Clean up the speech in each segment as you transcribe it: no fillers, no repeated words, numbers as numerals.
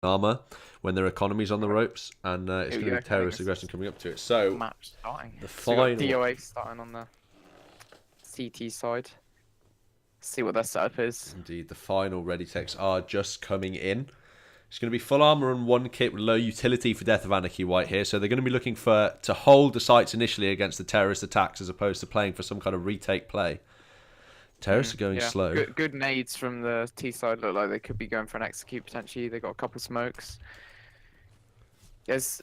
armor when their economy's on the ropes, and it's Here going we to be go. I think terrorist this aggression is coming up to it. So match starting. the So we got final, DOA starting on the CT side. See what their setup is. indeed, the final ready techs are just coming in. It's going to be full armor and one kit with low utility for Death of Anarchy White here. So they're going to be looking to hold the sites initially against the terrorist attacks as opposed to playing for some kind of retake play. Terrorists are going Yeah, slow. good nades from the T side. Look like they could be going for an execute potentially. They got a couple smokes. There's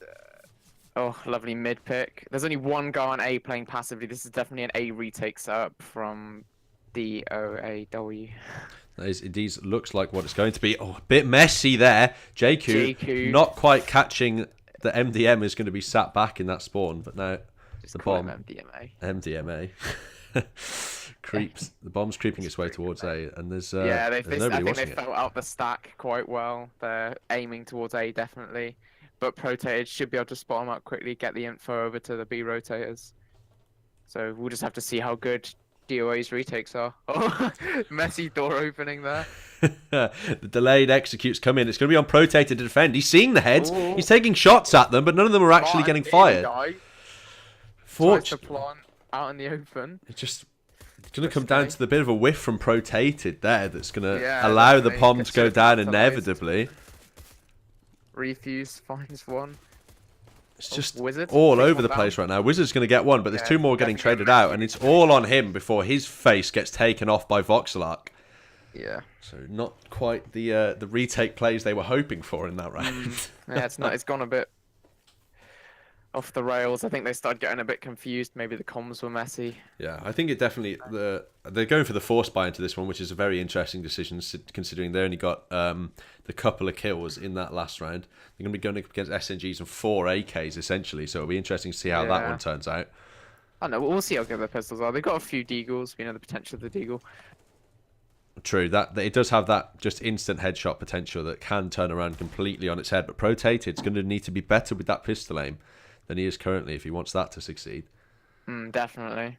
oh, lovely mid pick. There's only one guy on A playing passively. This is definitely an A retake setup from DOAW. It indeed looks like what it's going to be. Oh, a bit messy there. JQ not quite catching the MDM is going to be sat back in that spawn, but now Just the call him bomb. MDMA. Creeps. The bomb's creeping its way towards A, and there's Yeah, there's I nobody think they watching it. felt out the stack quite well. They're aiming towards A definitely, but Protated should be able to spot them up quickly, get the info over to the B rotators. So we'll just have to see how good DOA's retakes are. Oh, messy door opening there. The delayed executes come in. It's going to be on Protated to defend. He's seeing the heads. Ooh. He's taking shots at them, but none of them are actually getting fired. Tries to Fortunately, plant out in the open. it's going to come down to the bit of a whiff from Protated there that's going to Yeah, allow the definitely. bomb to go Should've down capitalised. inevitably. Refuse finds one. It's just Wizard all takes over one the down. place right now. Wizard's going to get one, but there's Yeah, two more getting definitely traded out, and it's all on him before his face gets taken off by Voxelark. Yeah. So not quite the retake plays they were hoping for in that round. Yeah, it's not. It's gone a bit off the rails. I think they started getting a bit confused. Maybe the comms were messy. Yeah, I think it definitely they're going for the force buy into this one, which is a very interesting decision considering they only got the couple of kills in that last round. They're going to be going up against SNGs and 4 AKs essentially, so it'll be interesting to see how that Yeah. one turns out. I don't know. We'll see how good their pistols are. They've got a few deagles. We know the potential of the deagle. True, that it does have that just instant headshot potential that can turn around completely on its head, but Protated's going to need to be better with that pistol aim than he is currently if he wants that to succeed. Definitely.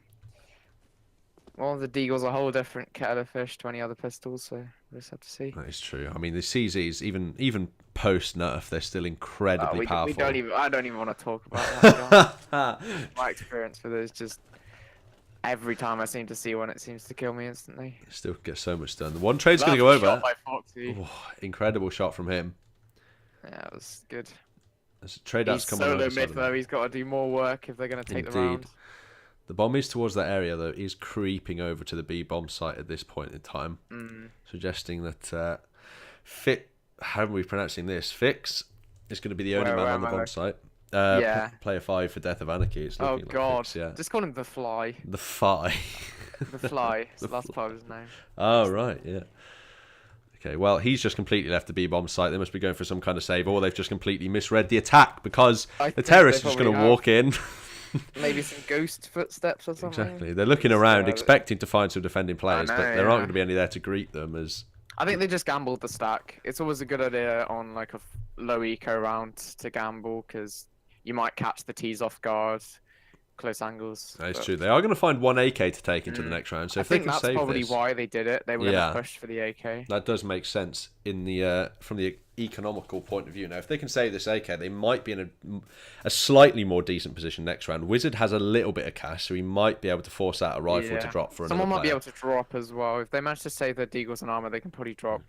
Well, the deagle's a whole different kettle of fish to any other pistols, so we'll just have to see. That is true. I mean, the CZs, even post nerf, they're still incredibly powerful. I don't even want to talk about that. My experience with it is just every time I seem to see one, it seems to kill me instantly. Still get so much done. The one trade's going to go Lovely over. shot by Foxy. Oh, incredible shot from him. Yeah, it was good. There's a trade He's out's coming solo over. mid though. He's got to do more work if they're going to take the Indeed. round. The bomb is towards that area though. He's creeping over to the B bomb site at this point in time, suggesting that how are we pronouncing this? Fix is going to be the only man on the bomb site. Yeah. Player 5 for Death of Anarchy. It's Oh looking like god. Fix, yeah. Just call him the Fly. The Fi. The Fly. It's the last part of his name. Oh right, yeah. Okay, well, he's just completely left the B-bomb site. They must be going for some kind of save, or they've just completely misread the attack because I the think terrorists they are just going to probably walk in. Maybe some ghost footsteps or something. Exactly. They're looking around, expecting to find some defending players, know, but there aren't yeah. going to be any there to greet them as... I think they just gambled the stack. It's always a good idea on like a low eco round to gamble because you might catch the T's off guard, close angles. That's but true. They are going to find one AK to take into the next round, so I if they think can that's save probably this... why they did it. They were going Yeah. to push for the AK. That does make sense in the from the economical point of view. Now, if they can save this AK, they might be in a slightly more decent position next round. Wizard has a little bit of cash, so he might be able to force out a rifle to drop for another Someone might be player. able to drop as well. If they manage to save their deagles and armor, they can probably drop.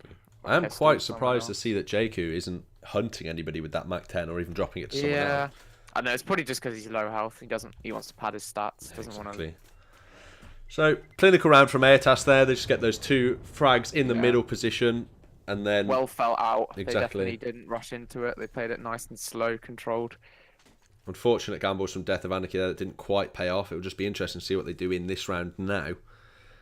I am pistol quite or someone surprised to else. see that JQ isn't hunting anybody with that Mac 10 or even dropping it to someone else. I know it's probably just because he's low health. He wants to pad his stats. Doesn't want to. Exactly. So, clinical round from Aetas there. They just get those two frags in the middle position, and then... Well felt out. Exactly. They definitely didn't rush into it. They played it nice and slow, controlled. Unfortunate gambles from Death of Anarchy there that didn't quite pay off. It will just be interesting to see what they do in this round now.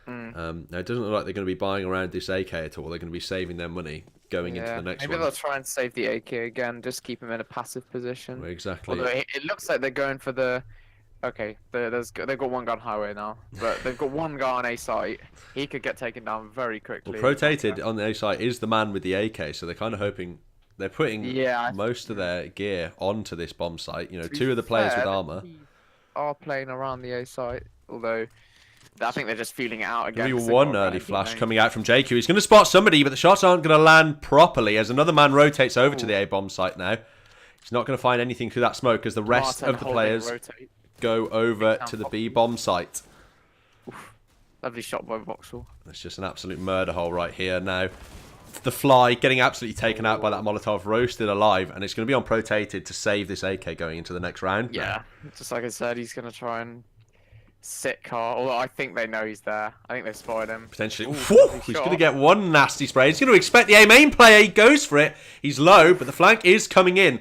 Now, it doesn't look like they're going to be buying around this AK at all. They're going to be saving their money going into the next Maybe one. they'll try and save the AK again, just keep him in a passive position. Exactly. Although it looks like they're going for the... Okay, they've got one guy on highway now, but they've got one guy on A site. He could get taken down very quickly. Well, Protated on the A site is the man with the AK, so they're kind of hoping... They're putting most of their gear onto this bomb site. You know, two of the players with armor. Are playing around the A site, although I think they're just feeling it out again. Maybe 'cause they've one got early red, flash don't coming out from JQ. He's going to spot somebody, but the shots aren't going to land properly as another man rotates over to the A-bomb site now. He's not going to find anything through that smoke as the rest Martin of the holding players rotate. go over to the B-bomb site. Lovely shot by Voxel. It's just an absolute murder hole right here now. The Fly getting absolutely taken out by that Molotov, roasted alive, and it's going to be on Protated to save this AK going into the next round. Yeah, just like I said, he's going to try and sit car. Although I think they know he's there. I think they've spotted him. Potentially. Ooh, He's going to get one nasty spray. He's going to expect the A main player. He goes for it. He's low, but the flank is coming in.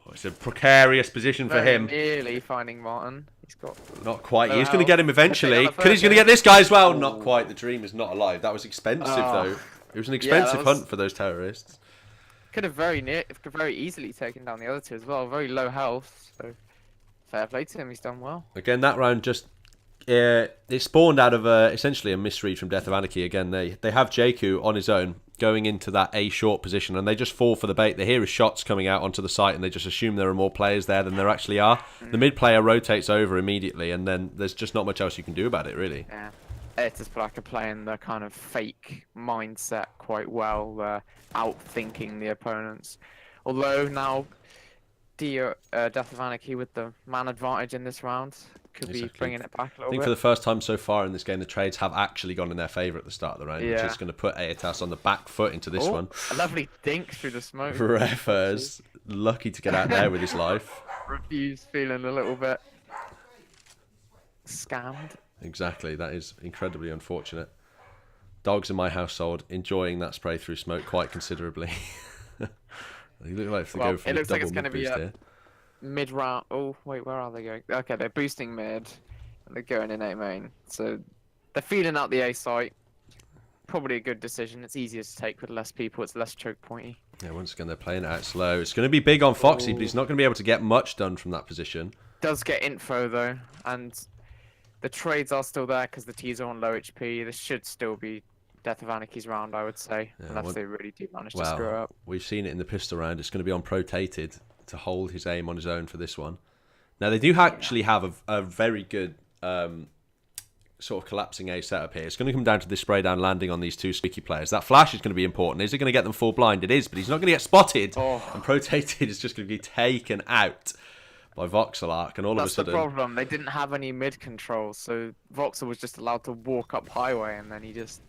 Oh, it's a precarious position for him. Nearly finding Martin. He's got Not quite. no He is going to help. get him eventually. Take Because he's going to get this guy as well. Not quite. The dream is not alive. That was expensive, Oh. though. It was an expensive was- hunt for those terrorists. could have very easily taken down the other two as well. Very low health. So fair play to him. He's done well. Again, that round just... it spawned out of essentially a misread from Death of Anarchy. Again, they have JQ on his own going into that A short position, and they just fall for the bait. They hear his shots coming out onto the site, and they just assume there are more players there than there actually are. The mid player rotates over immediately, and then there's just not much else you can do about it, really. Yeah. Aetas Black are playing the kind of fake mindset quite well. They're outthinking the opponents. Although now, Death of Anarchy with the man advantage in this round could be Exactly. bringing it back a I little think bit. for the first time so far in this game, the trades have actually gone in their favour at the start of the round, which Yeah. is going to put Aetas on the back foot into this one. A lovely dink through the smoke. Refers, lucky to get out there with his life. Refuse, feeling a little bit scammed. Exactly, that is incredibly unfortunate. Dogs in my household enjoying that spray through smoke quite considerably. They look like they go for it a looks like double it's going to be mid-boost a here. mid-round. Oh, wait, where are they going? Okay, they're boosting mid, and they're going in A main. So they're feeling out the A site. Probably a good decision. It's easier to take with less people. It's less choke pointy. Yeah, once again, they're playing it out slow. It's going to be big on Foxy, but he's not going to be able to get much done from that position. Does get info, though, and the trades are still there because the T's are on low HP. This should still be Death of Anarchy's round, I would say, Yeah, unless they really do manage to Well, screw up. we've seen it in the pistol round. It's going to be on Protated to hold his aim on his own for this one. Now, they do actually have a very good sort of collapsing A setup here. It's going to come down to this spray down landing on these two squeaky players. That flash is going to be important. Is it going to get them full blind? It is, but he's not going to get spotted. Oh. And Protated is just going to be taken out by Voxelark, and all That's of a the sudden... problem. They didn't have any mid control, so Voxel was just allowed to walk up highway, and then he just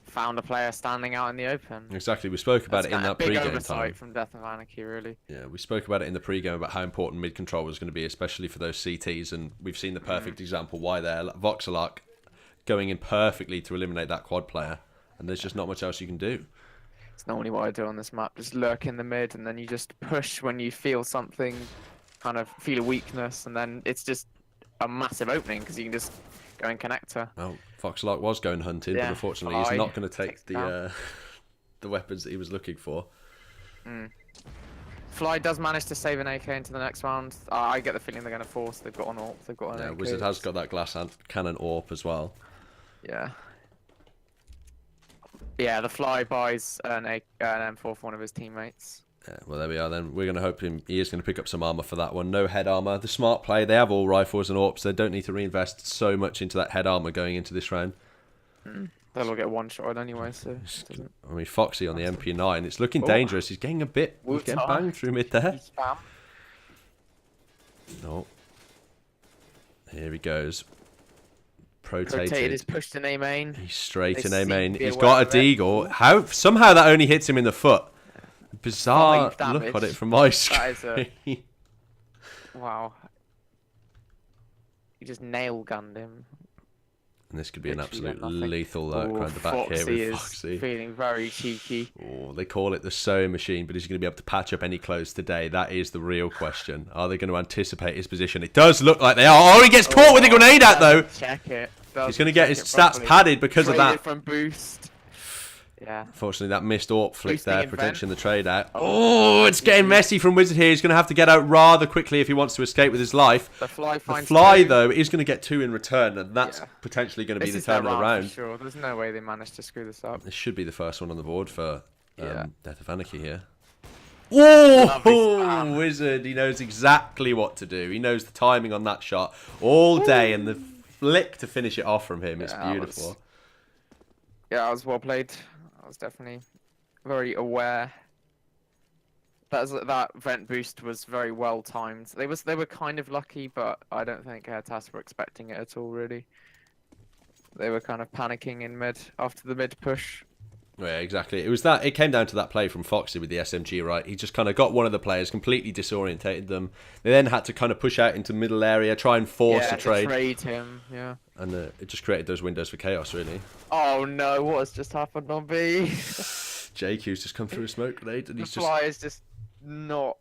found a player standing out in the open. Exactly, we spoke about it in that big pre-game oversight time. from Death of Anarchy, really. Yeah, we spoke about it in the pre-game about how important mid-control was going to be, especially for those CTs, and we've seen the perfect example why there. Voxelark going in perfectly to eliminate that quad player, and there's just not much else you can do. It's normally what I do on this map. Just lurk in the mid, and then you just push when you feel something, kind of feel a weakness, and then it's just a massive opening because you can just go and connector. Well, Voxelark was going hunting, but Yeah, unfortunately he's Fly not going to take takes down. the weapons that he was looking for. Fly does manage to save an AK into the next round. I get the feeling they're going to force. They've got an AWP. They've got an Yeah, AK. Wizard has got that glass cannon AWP as well. Yeah. Yeah, the Fly buys an M4 for one of his teammates. Yeah, well, there we are then. We're going to hope he is going to pick up some armour for that one. No head armour. The smart play, they have all rifles and AWPs. They don't need to reinvest so much into that head armour going into this round. They'll all get one-shotted anyway, so... it doesn't... I mean, Foxy on the MP9. It's looking dangerous. He's getting a bit... He's getting banged through mid there. Spam. No. Here he goes. Rotated is pushed in A main. He's straight They in A seem main. to be He's aware got a of it. deagle. How somehow that only hits him in the foot. Bizarre 5 look on damage. it from my That is screen. Wow. You just nail gunned him. And this could be an Literally absolute got nothing. lethal lurk Ooh, around the back here Foxy with is Foxy. feeling very cheeky. Oh, they call it the sewing machine, but is he going to be able to patch up any clothes today? That is the real question. Are they going to anticipate his position? It does look like they are. Oh, he gets caught with a grenade out, though. Check it. He's going to get his stats padded because of that. From boost. Yeah. Unfortunately, that missed AWP flick Boosting there, invent. potentially the trade out. Oh, it's getting messy from Wizard here. He's going to have to get out rather quickly if he wants to escape with his life. The Fly The finds Fly, two. though, is going to get 2 in return, and that's Yeah. potentially going to be This the is their turn of the round round. for sure. There's no way they managed to screw this up. This should be the first one on the board for Yeah. Death of Anarchy here. Lovely Oh, spam. Wizard, he knows exactly what to do. He knows the timing on that shot all day, and the flick to finish it off from him. It's Yeah, beautiful. I was well played. I was definitely very aware. That vent boost was very well timed. They were kind of lucky, but I don't think Aetas were expecting it at all. Really, they were kind of panicking in mid after the mid push. Yeah, exactly. It came down to that play from Foxy with the SMG, right? He just kind of got one of the players, completely disorientated them. They then had to kind of push out into middle area, try and force a trade. Trade him, yeah. And it just created those windows for chaos, really. Oh no, what has just happened on B? JQ's just come through a smoke grenade and The he's fly is just not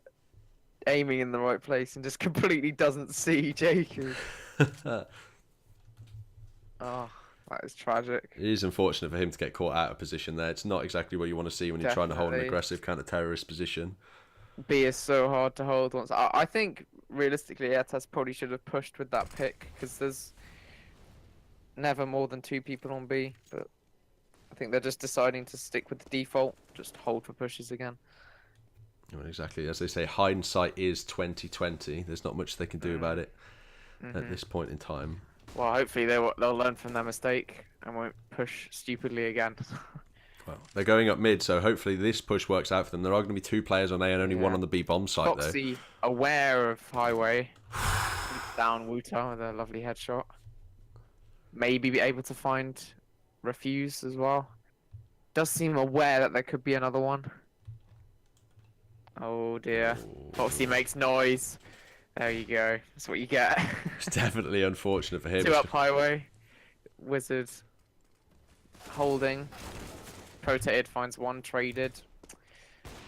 aiming in the right place and just completely doesn't see JQ. Oh, that is tragic. It is unfortunate for him to get caught out of position there. It's not exactly what you want to see when you're trying to hold an Definitely. aggressive counter-terrorist position. B is so hard to hold once. I think realistically, Aetas probably should have pushed with that pick because there's never more than 2 people on B. But I think they're just deciding to stick with the default, just hold for pushes again. Well, exactly. As they say, hindsight is 2020. There's not much they can do about it at this point in time. Well, hopefully they'll learn from their mistake and won't push stupidly again. Well, they're going up mid, so hopefully this push works out for them. There are going to be 2 players on A and only 1 on the B bomb site, Foxy, aware of highway, down Wuta with a lovely headshot. Maybe be able to find refuse as well. Does seem aware that there could be another one. Oh dear. Foxy makes noise. There you go. That's what you get. It's definitely unfortunate for him. 2 up highway. Wizard holding. Rotated finds 1 traded.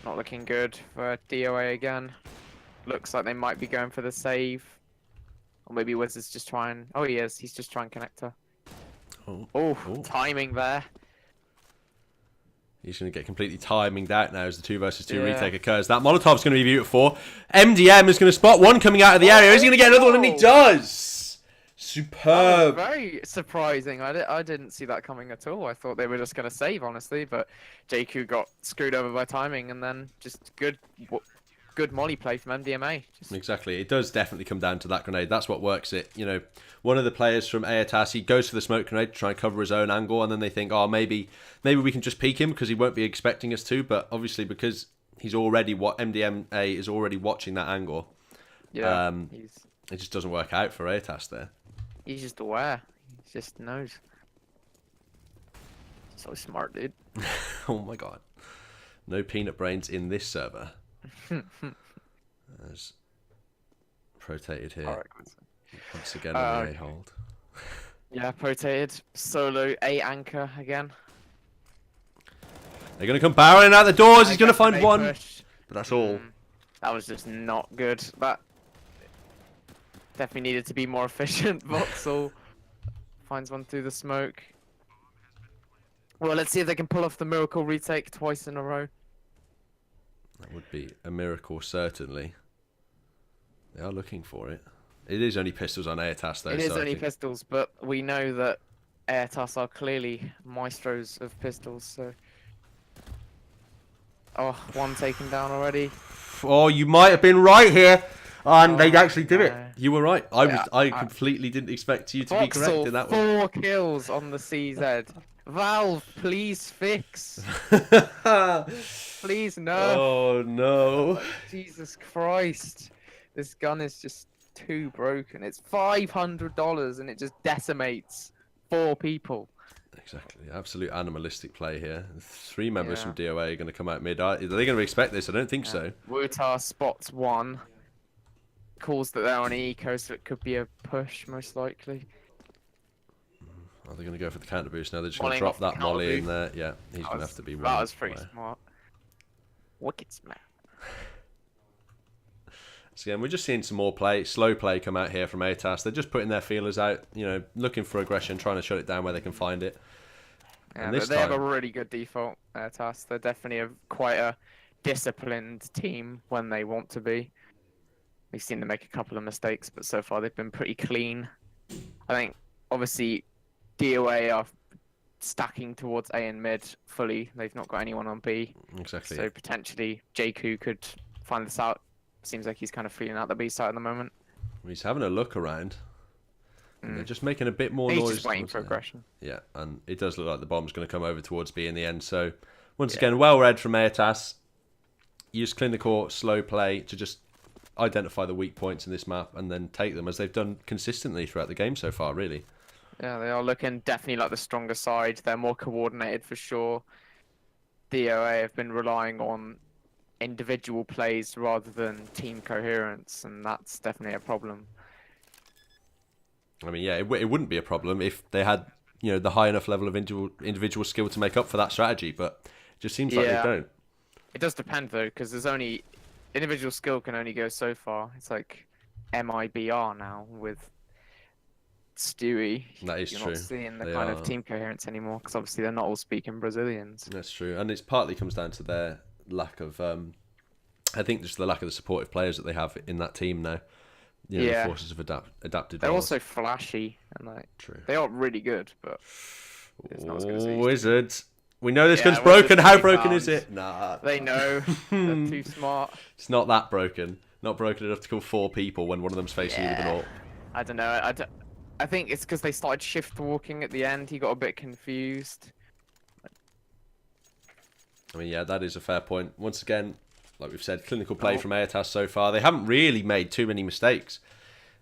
Not looking good for DOA again. Looks like they might be going for the save. Or maybe Wizard's just trying. Oh, he is. He's just trying connector. Oh, timing there. He's going to get completely timinged out now as the 2 versus 2 retake occurs. That Molotov's going to be beautiful. MDM is going to spot one coming out of the area. Is he going to get another one? And he does! Superb. Very surprising. I didn't see that coming at all. I thought they were just going to save, honestly. But JQ got screwed over by timing and then just good molly play from MDMA. Exactly. It does definitely come down to that grenade. That's what works it. You know, one of the players from Aetas, he goes for the smoke grenade to try and cover his own angle, and then they think, oh, maybe we can just peek him because he won't be expecting us to. But obviously, because he's already MDMA is already watching that angle. Yeah. It just doesn't work out for Aetas there. He's just aware. He just knows. So smart, dude. Oh my god. No peanut brains in this server. As rotated here. Once again on the A hold. Yeah, rotated. Solo A anchor again. They're going to come barreling out the doors. He's going to find one. But that's all. That was just not good. That definitely needed to be more efficient. Voxel finds one through the smoke. Well, let's see if they can pull off the miracle retake twice in a row. That would be a miracle, certainly. They are looking for it. It is only pistols on Aetas, though. It is only pistols, but we know that Aetas are clearly maestros of pistols, so... Oh, 1 taken down already. Oh, you might have been right here. And they actually did it. You were right. I completely didn't expect you to be correct in that one. 4 kills on the CZ. Valve, please fix. Please no. Oh no. Jesus Christ. This gun is just too broken. It's $500 and it just decimates 4 people. Exactly. Absolute animalistic play here. 3 members from DOA are going to come out mid. Are they going to expect this? I don't think so. Wutar spots 1. Calls that they're on eco, so it could be a push, most likely. Are they going to go for the counter boost now? They're just going to drop that molly in there. Yeah, he's going to have to be running. That was pretty smart. Wicked smart. So again, we're just seeing some more slow play come out here from Aetas. They're just putting their feelers out, you know, looking for aggression, trying to shut it down where they can find it. Yeah, but they have a really good default, Aetas. They're definitely quite a disciplined team when they want to be. We've seen them make a couple of mistakes, but so far they've been pretty clean. I think, obviously, DOA are stacking towards A and mid fully. They've not got anyone on B. Exactly. So potentially JQ could find this out. Seems like he's kind of feeling out the B side at the moment. He's having a look around. And they're just making a bit more He's noise. just waiting towards for the end. aggression. Yeah, and it does look like the bomb's going to come over towards B in the end. So, once again, well read from Aetas. Use clinical slow play to just identify the weak points in this map and then take them, as they've done consistently throughout the game so far, really. Yeah, they are looking definitely like the stronger side. They're more coordinated for sure. DOA have been relying on individual plays rather than team coherence, and that's definitely a problem. I mean, yeah, it wouldn't be a problem if they had, the high enough level of individual skill to make up for that strategy, but it just seems like they don't. It does depend though, because there's only individual skill can only go so far. It's like MIBR now with Stewie. That is You're true. not seeing the kind of team coherence anymore, because obviously they're not all speaking Brazilians. That's true, and it partly comes down to their lack of, I think, just the lack of the supportive players that they have in that team now. The forces have adapted. They're well. also flashy and True. They are really good, but it's not as good as they used to be. Wizards. We know this gun's broken. How broken is it? Nah. They know. They're too smart. It's not that broken. Not broken enough to kill 4 people when one of them's facing you with an ult. I don't know. I think it's because they started shift walking at the end. He got a bit confused. I mean, yeah, that is a fair point. Once again, like we've said, clinical play from Aetas so far. They haven't really made too many mistakes.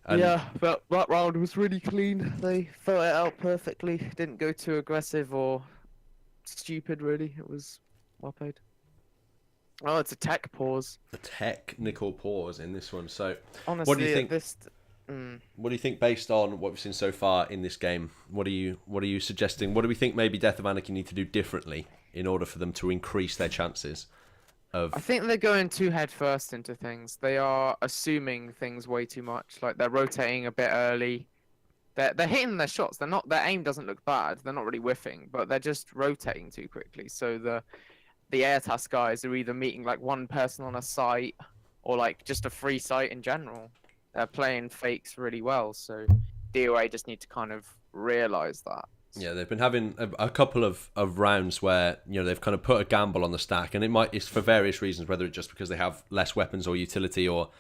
And yeah, but that round was really clean. They felt it out perfectly. Didn't go too aggressive or stupid, really. It was well played. Oh, it's a tech pause. A technical pause in this one. So, honestly, what do you think? What do you think based on what we've seen so far in this game? What are you suggesting? What do we think maybe Death of Anarchy need to do differently in order for them to increase their chances of? I think they're going too headfirst into things. They are assuming things way too much. Like they're rotating a bit early. They're hitting their shots. Their aim doesn't look bad. They're not really whiffing, but they're just rotating too quickly. So the Aetas guys are either meeting like one person on a site or like just a free site in general. They're playing fakes really well, so DOA just need to kind of realize that. Yeah, they've been having a couple of rounds where they've kind of put a gamble on the stack, and it's for various reasons, whether it's just because they have less weapons or utility, or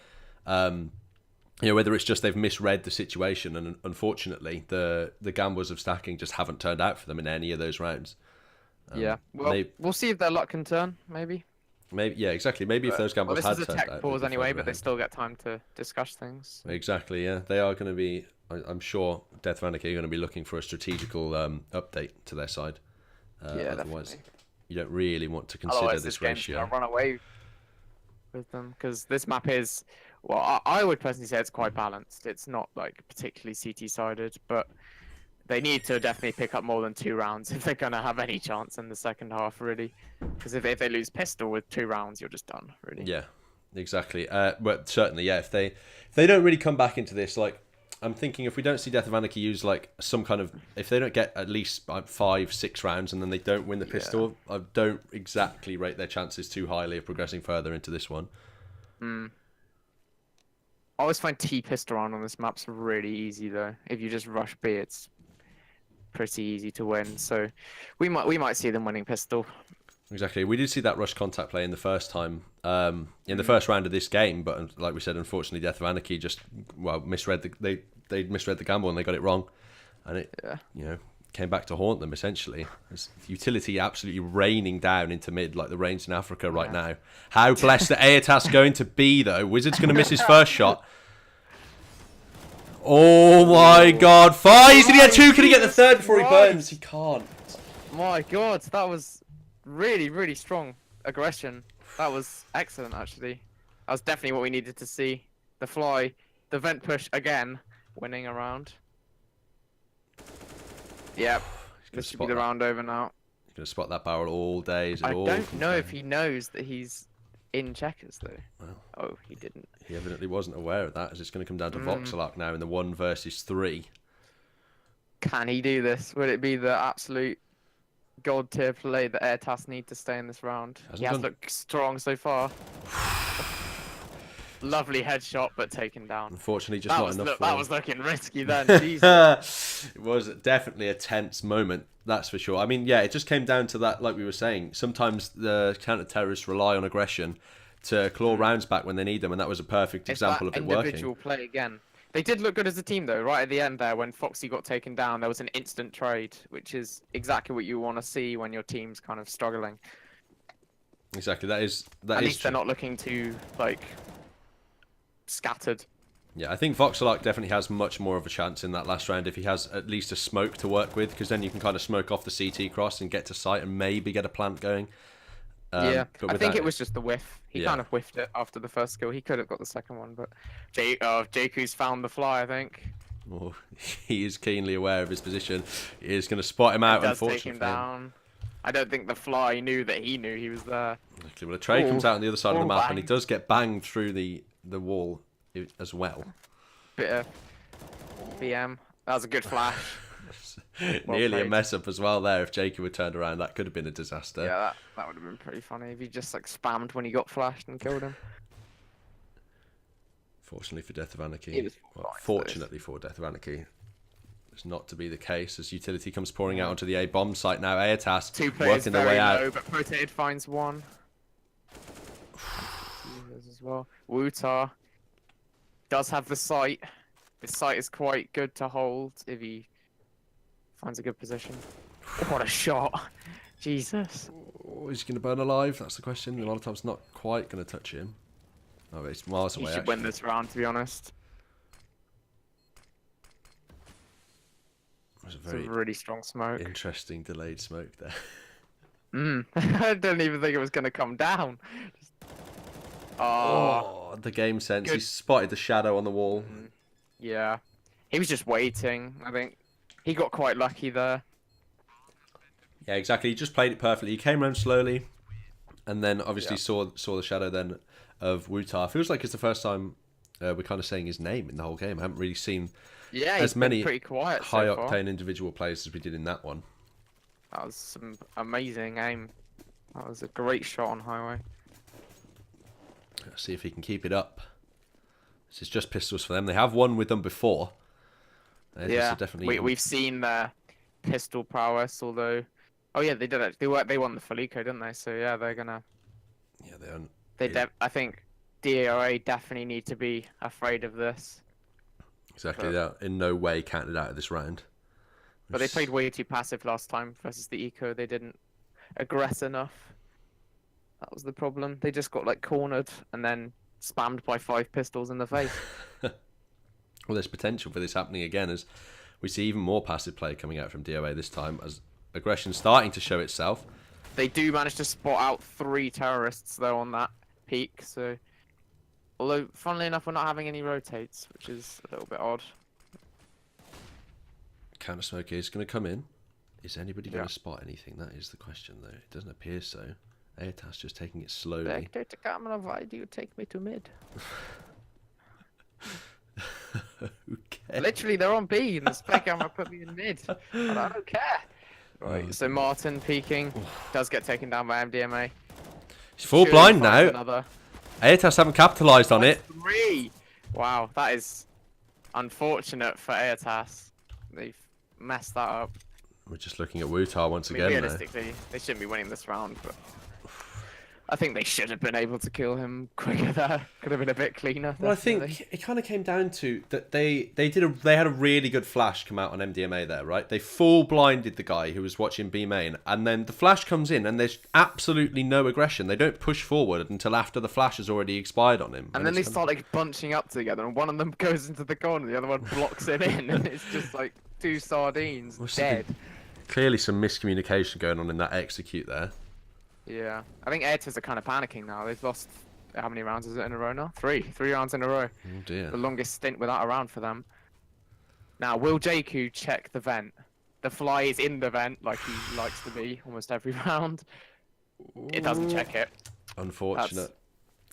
whether it's just they've misread the situation, and unfortunately the gambles of stacking just haven't turned out for them in any of those rounds. Yeah, well, we'll see if their luck can turn, maybe. Maybe, yeah, exactly. Maybe if those gambles had turned out. This is a tech pause anyway, but they still get time to discuss things. Exactly, yeah. They are going to be, I'm sure, Death of Anarchy are going to be looking for a strategical update to their side. Yeah, otherwise, definitely. You don't really want to consider Otherwise, this game's ratio. gonna run away with them, because this map is, well, I would personally say it's quite balanced. It's not like particularly CT-sided, but they need to definitely pick up more than 2 rounds if they're going to have any chance in the second half, really. Because if they lose pistol with 2 rounds, you're just done, really. Yeah, exactly. But certainly, yeah, if they don't really come back into this, like, I'm thinking if we don't see Death of Anarchy use like some kind of, if they don't get at least 5-6 rounds and then they don't win the pistol, I don't exactly rate their chances too highly of progressing further into this one. I always find T pistol round on this map's really easy though. If you just rush B, it's pretty easy to win. So we might see them winning pistol. Exactly. We did see that rush contact play in the first time, in the first round of this game, but like we said, unfortunately, Death of Anarchy just misread they misread the gamble and they got it wrong, and it came back to haunt them essentially. It's utility absolutely raining down into mid like the rains in Africa right now. How blessed are Aetas going to be though? Wizard's going to miss his first shot. Oh my God! Fire! He's going to get 2. Can he get the third before he burns? He can't. My God, that was really, really strong aggression. That was excellent, actually. That was definitely what we needed to see. The fly, the vent push again, winning a round. Yep, this should be the round over now. He's going to spot that barrel all day. I don't know if he knows that he's in checkers, though. Well, oh, he didn't. He evidently wasn't aware of that, as it's going to come down to Voxelock now in the 1 versus 3. Can he do this? Would it be the absolute god tier play that Aetas need to stay in this round? He has looked strong so far. Lovely headshot, but taken down. Unfortunately, just not enough. That was looking risky then. Jesus. It was definitely a tense moment, that's for sure. I mean, yeah, it just came down to that, like we were saying. Sometimes the counter-terrorists rely on aggression to claw rounds back when they need them, and that was a perfect example of it working. Individual play again. They did look good as a team, though. Right at the end there, when Foxy got taken down, there was an instant trade, which is exactly what you want to see when your team's kind of struggling. Exactly, that is At least true. they're not looking too, like, scattered. Yeah, I think Voxelock definitely has much more of a chance in that last round if he has at least a smoke to work with, because then you can kind of smoke off the CT cross and get to site and maybe get a plant going. Yeah, But I think that, it was just the whiff. He kind of whiffed it after the first skill. He could have got the second one, but Jakku's found the fly, I think. well, he is keenly aware of his position. He is going to spot him out, Does take unfortunately him for him. down. I don't think the fly knew that he knew he was there. Exactly. Well, a trade comes out on the other side of the map, and he bang. does get banged through the wall as well. Bit of BM. That was a good flash. Nearly a played. mess up as well there. If Jakku had turned around, that could have been a disaster. Yeah, that would have been pretty funny if he just like spammed when he got flashed and killed him. Fortunately for Death of Anarchy. It was Well, fortunately for Death of Anarchy. It's not to be the case as utility comes pouring out onto the A bomb site now. Aetas Two players working their very way low, out. but Protated finds one. As well. Wutar does have the site. This site is quite good to hold if he finds a good position. What a shot! Jesus. Oh, is he going to burn alive? That's the question. A lot of times not quite going to touch him. Oh, it's miles He away. should win this round, to be honest. It was a It's a very really strong smoke. interesting delayed smoke there. I didn't even think it was going to come down. Oh, the game sense. He spotted the shadow on the wall. Yeah. He was just waiting, I think. He got quite lucky there. Yeah, exactly. He just played it perfectly. He came around slowly, and then obviously saw the shadow then of Wutar. Feels like it's the first time we're kind of saying his name in the whole game. I haven't really seen as many pretty quiet high so far. octane individual plays as we did in that one. That was some amazing aim. That was a great shot on highway. Let's see if he can keep it up. This is just pistols for them. They have won with them before. Yeah, definitely. we've seen their pistol prowess, although... Oh yeah, they did it. They won the Felico, didn't they? So yeah, they're gonna... Yeah, they are. I think DOA definitely need to be afraid of this. Exactly. They're in no way counted out of this round. But they played way too passive last time versus the Eco. They didn't aggress enough. That was the problem. They just got like cornered and then spammed by 5 pistols in the face. Well, there's potential for this happening again as we see even more passive play coming out from DOA this time as aggression starting to show itself. They do manage to spot out 3 terrorists though on that peak. So, although funnily enough, we're not having any rotates, which is a little bit odd. Counter smoke is going to come in. Is anybody going to spot anything? That is the question, though. It doesn't appear so. Aetas just taking it slowly. Vector to camera, why do you take me to mid? Okay. Literally, they're on B, and the spec camera put me in mid. But I don't care. Right, so Martin peeking does get taken down by MDMA. He's full blind now. Another. Aetas haven't capitalised on it. 3! Wow, that is unfortunate for Aetas. They've messed that up. We're just looking at Wutar once again. Realistically, they shouldn't be winning this round, but I think they should have been able to kill him quicker there. Could have been a bit cleaner. Well, I think it kind of came down to that they had a really good flash come out on MDMA there, right? They full blinded the guy who was watching B main, and then the flash comes in, and there's absolutely no aggression. They don't push forward until after the flash has already expired on him. And then they start like bunching up together, and one of them goes into the corner, the other one blocks it in, and it's just like 2 sardines dead. Clearly some miscommunication going on in that execute there. Yeah, I think Aetas are kind of panicking now. They've lost, how many rounds is it in a row now? 3 rounds in a row. Oh dear. The longest stint without a round for them. Now, will Jakku check the vent? The fly is in the vent, like he likes to be almost every round. It doesn't check it. Unfortunate.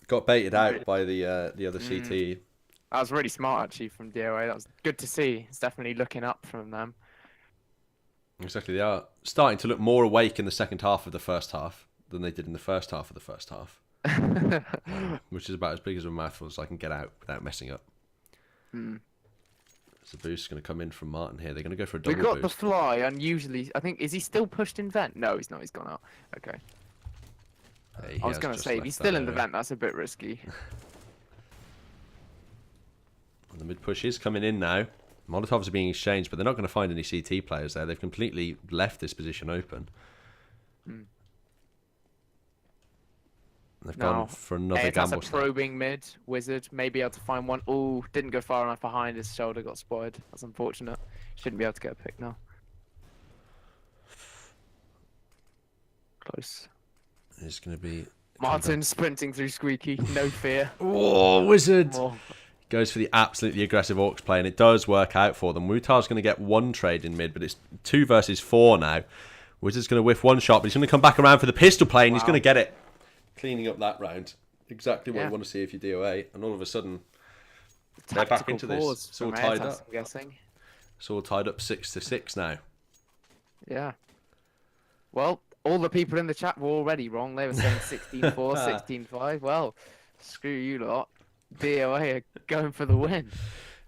Got baited out by the other CT. That was really smart actually from DOA. That was good to see. It's definitely looking up from them. Exactly, they are starting to look more awake in the second half of the first half than they did in the first half of the first half. Which is about as big as a mouthful as I can get out without messing up. There's a boost going to come in from Martin here. They're going to go for a double We got boost. the fly, unusually. I think, is he still pushed in vent? No, he's not. He's gone out. Okay. I was going to say, if he's still in the vent, that's a bit risky. The mid push is coming in now. Molotovs are being exchanged, but they're not going to find any CT players there. They've completely left this position open. They've gone for another gamble. Aetas a probing mid. Wizard may be able to find one. Oh, didn't go far enough behind. His shoulder got spotted. That's unfortunate. Shouldn't be able to get a pick now. Close. It's going to be... Martin sprinting through Squeaky. No fear. Oh, Wizard! Oh. Goes for the absolutely aggressive Orcs play, and it does work out for them. Mutar's going to get one trade in mid, but it's 2 versus 4 now. Wizard's going to whiff one shot, but he's going to come back around for the pistol play, and he's going to get it. Cleaning up that round. Exactly what you want to see if you DOA. And all of a sudden, they're back into this. It's all tied up. I'm guessing. It's all tied up 6-6 now. Yeah. Well, all the people in the chat were already wrong. They were saying 16-4, 16-5. Well, screw you lot. DOA are going for the win.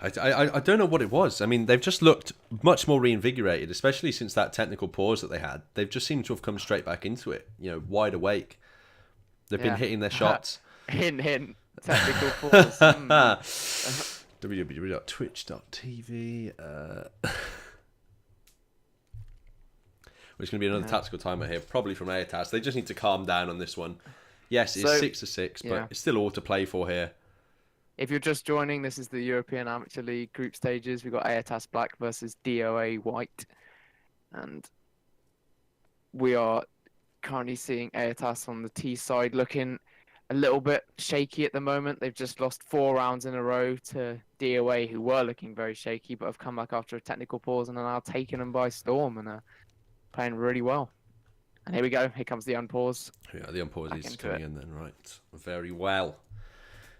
I don't know what it was. I mean, they've just looked much more reinvigorated, especially since that technical pause that they had. They've just seemed to have come straight back into it, you know, wide awake. They've been hitting their shots. Hint, hint. Technical pause. www.twitch.tv. There's going to be another tactical timer here, probably from Aetas. They just need to calm down on this one. Yes, it's 6-6, but it's still all to play for here. If you're just joining, this is the European Amateur League group stages. We've got Aetas Black versus DOA White. And we are currently seeing Aetas on the T side looking a little bit shaky at the moment. They've just lost 4 rounds in a row to DOA, who were looking very shaky, but have come back after a technical pause and are now taking them by storm and are playing really well. And here we go. Here comes the unpause. Yeah, the unpause is coming in then, right. Very well.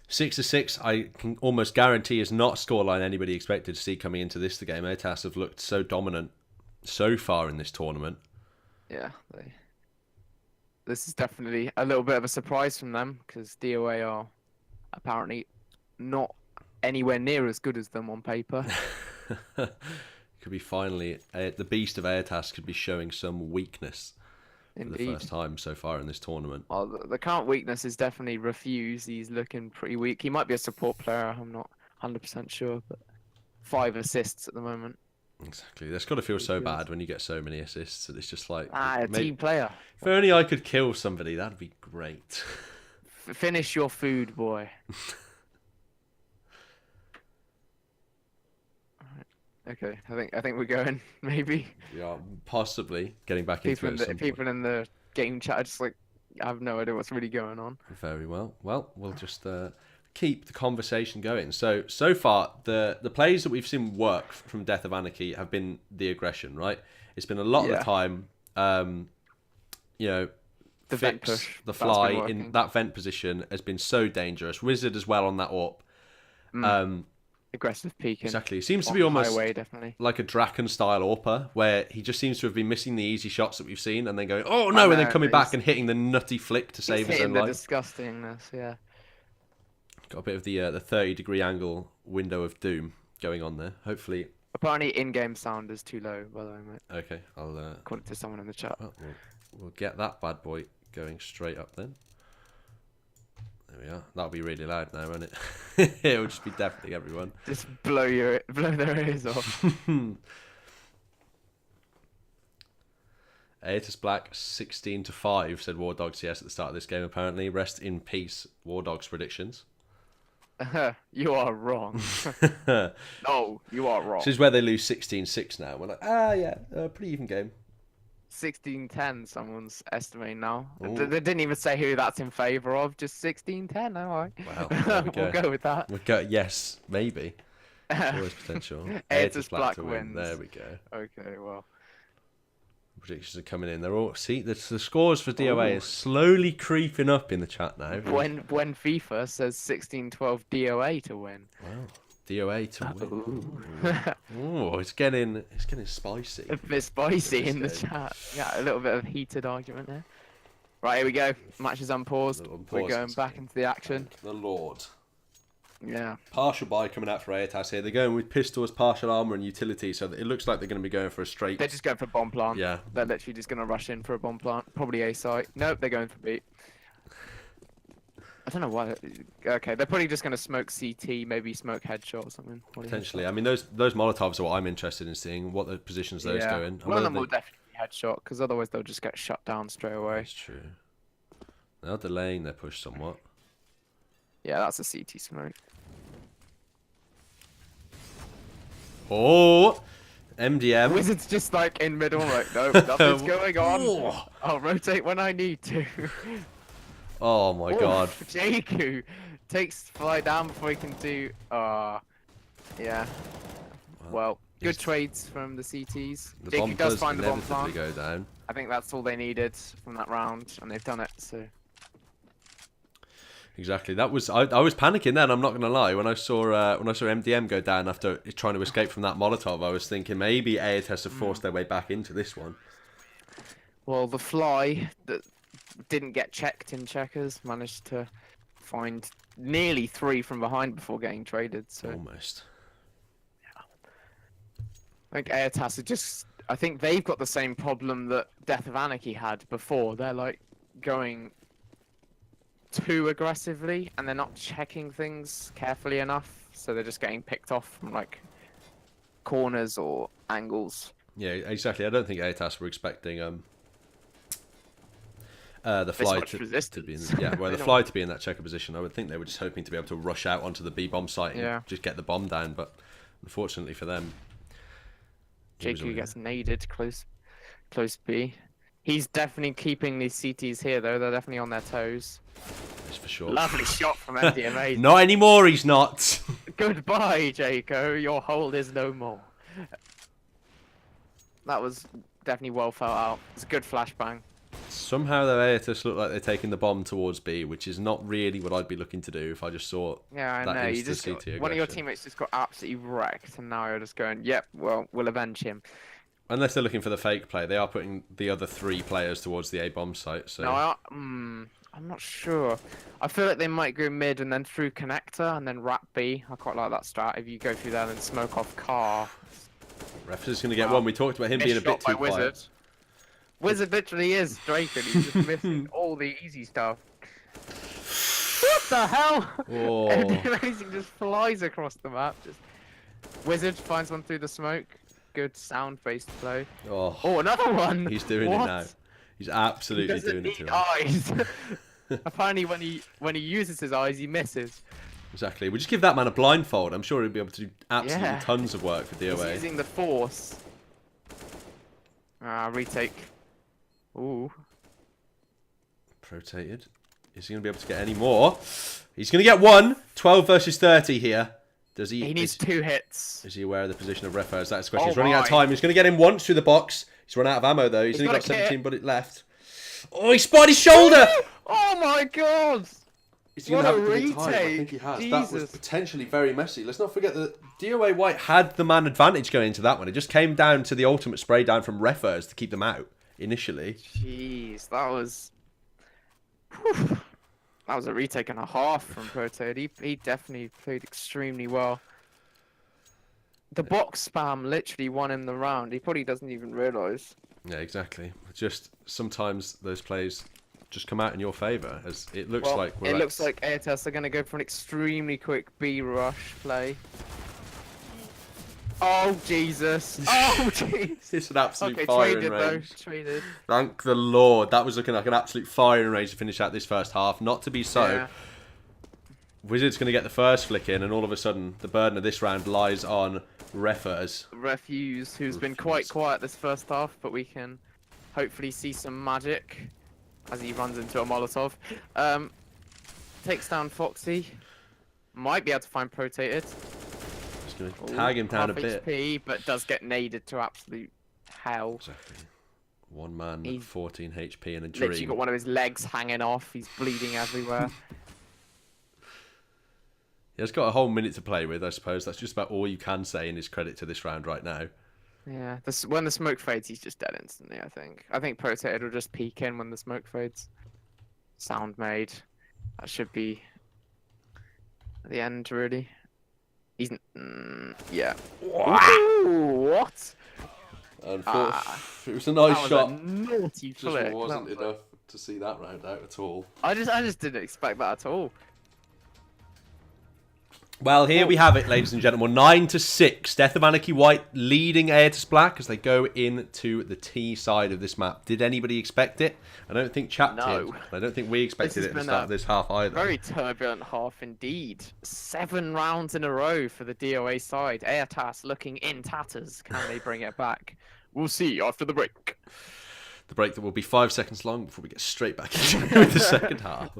6-6, I can almost guarantee is not a scoreline anybody expected to see coming into this game. Aetas have looked so dominant so far in this tournament. Yeah, this is definitely a little bit of a surprise from them because DOA are apparently not anywhere near as good as them on paper. Could be finally, the beast of Aetas could be showing some weakness. Indeed. For the first time so far in this tournament. Well, the current weakness is definitely Refuse. He's looking pretty weak. He might be a support player. I'm not 100% sure, but 5 assists at the moment. Exactly. That's got to feel so bad when you get so many assists. It's just like... a team player. If only I could kill somebody, that'd be great. Finish your food, boy. Okay, I think we're going, maybe. Yeah, possibly getting back into it. People in the game chat are just like, I have no idea what's really going on. Very well. Well, we'll just keep the conversation going. So far, the plays that we've seen work from Death of Anarchy have been the aggression, right? It's been a lot of the time, you know, the vent push, the fly in that vent position has been so dangerous. Wizard as well on that AWP. Aggressive peeking. Exactly. It seems to be almost highway, definitely. like a Draken style AWPer, where he just seems to have been missing the easy shots that we've seen, and then going, oh no, and then coming back and hitting the nutty flick to save his own life. The disgustingness, yeah. Got a bit of the 30-degree angle window of doom going on there. Hopefully. Apparently, in-game sound is too low, by the way, mate. Okay, I'll. According to someone in the chat. Well, we'll get that bad boy going straight up then. There we are. That'll be really loud now, won't it? It'll just be deafening everyone. Just blow their ears off. Aetas Black 16-5, said War Dogs CS at the start of this game, apparently. Rest in peace, War Dogs predictions. You are wrong. No, you are wrong. This is where they lose 16-6 now. We're like, pretty even game. 16-10, someone's estimating now. They didn't even say who that's in favour of, just 16-10, alright. Wow, we'll go with that. Yes, maybe. There's always potential. Aetas Black to win. There we go. Okay, well. Predictions are coming in. They're all the scores for DOA is slowly creeping up in the chat now. When FIFA says 16-12 DOA to win. Wow. DOA to win. Oh, it's getting spicy. A bit spicy in the chat. Yeah, a little bit of heated argument there. Right, here we go. Match is unpaused. We're going back into the action. Thank the Lord. Yeah. Partial buy coming out for Aetas here. They're going with pistols, partial armor, and utility, so it looks like they're going to be going for a straight. They're just going for a bomb plant. Yeah. They're literally just going to rush in for a bomb plant. Probably A site. Nope, they're going for B. don't know why. Okay, they're probably just going to smoke CT, maybe smoke headshot or something. What do you think? Potentially. I mean, those Molotovs are what I'm interested in seeing. What the positions those go in. One of them will definitely be headshot, because otherwise they'll just get shut down straight away. That's true. They're delaying their push somewhat. Yeah, that's a CT smoke. Oh, MDM. Wizard's just like in middle, like, no, nothing's going on. I'll rotate when I need to. Oh my god. Jaku takes fly down before he can do. Yeah. Well, good trades from the CTs. The Jaku bomb does find the bomb inevitably plant. go down. I think that's all they needed from that round, and they've done it. So. Exactly. That was I was panicking then. I'm not gonna lie. When I saw MDM go down after trying to escape from that Molotov, I was thinking maybe Aetas have forced their way back into this one. Well, the fly that didn't get checked in checkers managed to find nearly 3 from behind before getting traded. So Almost. I think Aetas are just. I think they've got the same problem that Death of Anarchy had before. They're like going too aggressively, and they're not checking things carefully enough, so they're just getting picked off from like corners or angles. Yeah, exactly. I don't think Aetas were expecting the fly to be in, the fly to be in that checker position. I would think they were just hoping to be able to rush out onto the B bomb site and just get the bomb down, but unfortunately for them, Jaku gets naded close B. He's definitely keeping these CTs here though. They're definitely on their toes. That's for sure. Lovely shot from MDMA. Not anymore. He's not. Goodbye, Jaku. Your hold is no more. That was definitely well felt out. It's a good flashbang. Somehow the Aetas look like they're taking the bomb towards B, which is not really what I'd be looking to do if I just saw. Yeah, I know. You just one of your teammates just got absolutely wrecked, and now you're just going, "Yep, well, we'll avenge him." Unless they're looking for the fake play, they are putting the other 3 players towards the A bomb site. So no, I'm not sure. I feel like they might go mid and then through connector and then wrap B. I quite like that strat. If you go through there and smoke off car. Ref is going to get one. We talked about him being a bit too quiet. Wizard literally is Drake, and he's just missing all the easy stuff. What the hell? Oh. Amazing just flies across the map. Just Wizard finds one through the smoke. Good sound-based play. Oh, another one. He's doing it now. He's absolutely doing it to him. Eyes. Apparently, when he uses his eyes, he misses. Exactly. We just give that man a blindfold. I'm sure he'll be able to do absolutely tons of work for DOA. He's using the force. Retake. Ooh. Rotated. Is he going to be able to get any more? He's going to get one. 12 versus 30 here. Does he? He needs 2 hits. Is he aware of the position of Refers? That's the question. He's running out of time. He's going to get him once through the box. He's run out of ammo though. He's only got 17 bullets left. Oh, he spotted his shoulder! Oh my god! Is he going to have a good time? I think he has. Jesus. That was potentially very messy. Let's not forget that DOA White had the man advantage going into that one. It just came down to the ultimate spray down from Refers to keep them out initially. Jeez, that was... Whew. That was a retake and a half from Protoid. He definitely played extremely well. The box spam literally won him the round. He probably doesn't even realise. Yeah, exactly. Just sometimes those plays just come out in your favour, as it looks like. It looks like Aetas are going to go for an extremely quick B rush play. Oh Jesus! Oh jeez! It's an absolute okay, firing range. Traded. Thank the Lord. That was looking like an absolute firing range to finish out this first half. Not to be so. Yeah. Wizard's going to get the first flick in, and all of a sudden, the burden of this round lies on Refers. Refuse, who's been quite quiet this first half, but we can hopefully see some magic as he runs into a Molotov. Takes down Foxy. Might be able to find Protated. Just going to tag him down a bit. HP, but does get naded to absolute hell. Exactly. One man, 14 HP and a dream. Literally got one of his legs hanging off. He's bleeding everywhere. He's got a whole minute to play with, I suppose. That's just about all you can say in his credit to this round right now. Yeah, when the smoke fades, he's just dead instantly, I think. I think Protated will just peek in when the smoke fades. Sound made. That should be the end, really. He's... yeah. Wow. What? It was a nice shot. Was a naughty just flick. wasn't enough to see that round out at all. I just didn't expect that at all. Well, here we have it, ladies and gentlemen. 9-6. Death of Anarchy White leading Aetas Black as they go into the T side of this map. Did anybody expect it? I don't think chat did. I don't think we expected it at the start of this half either. Very turbulent half indeed. 7 rounds in a row for the DOA side. Aetas looking in tatters. Can they bring it back? We'll see after the break. The break that will be 5 seconds long before we get straight back into the second half.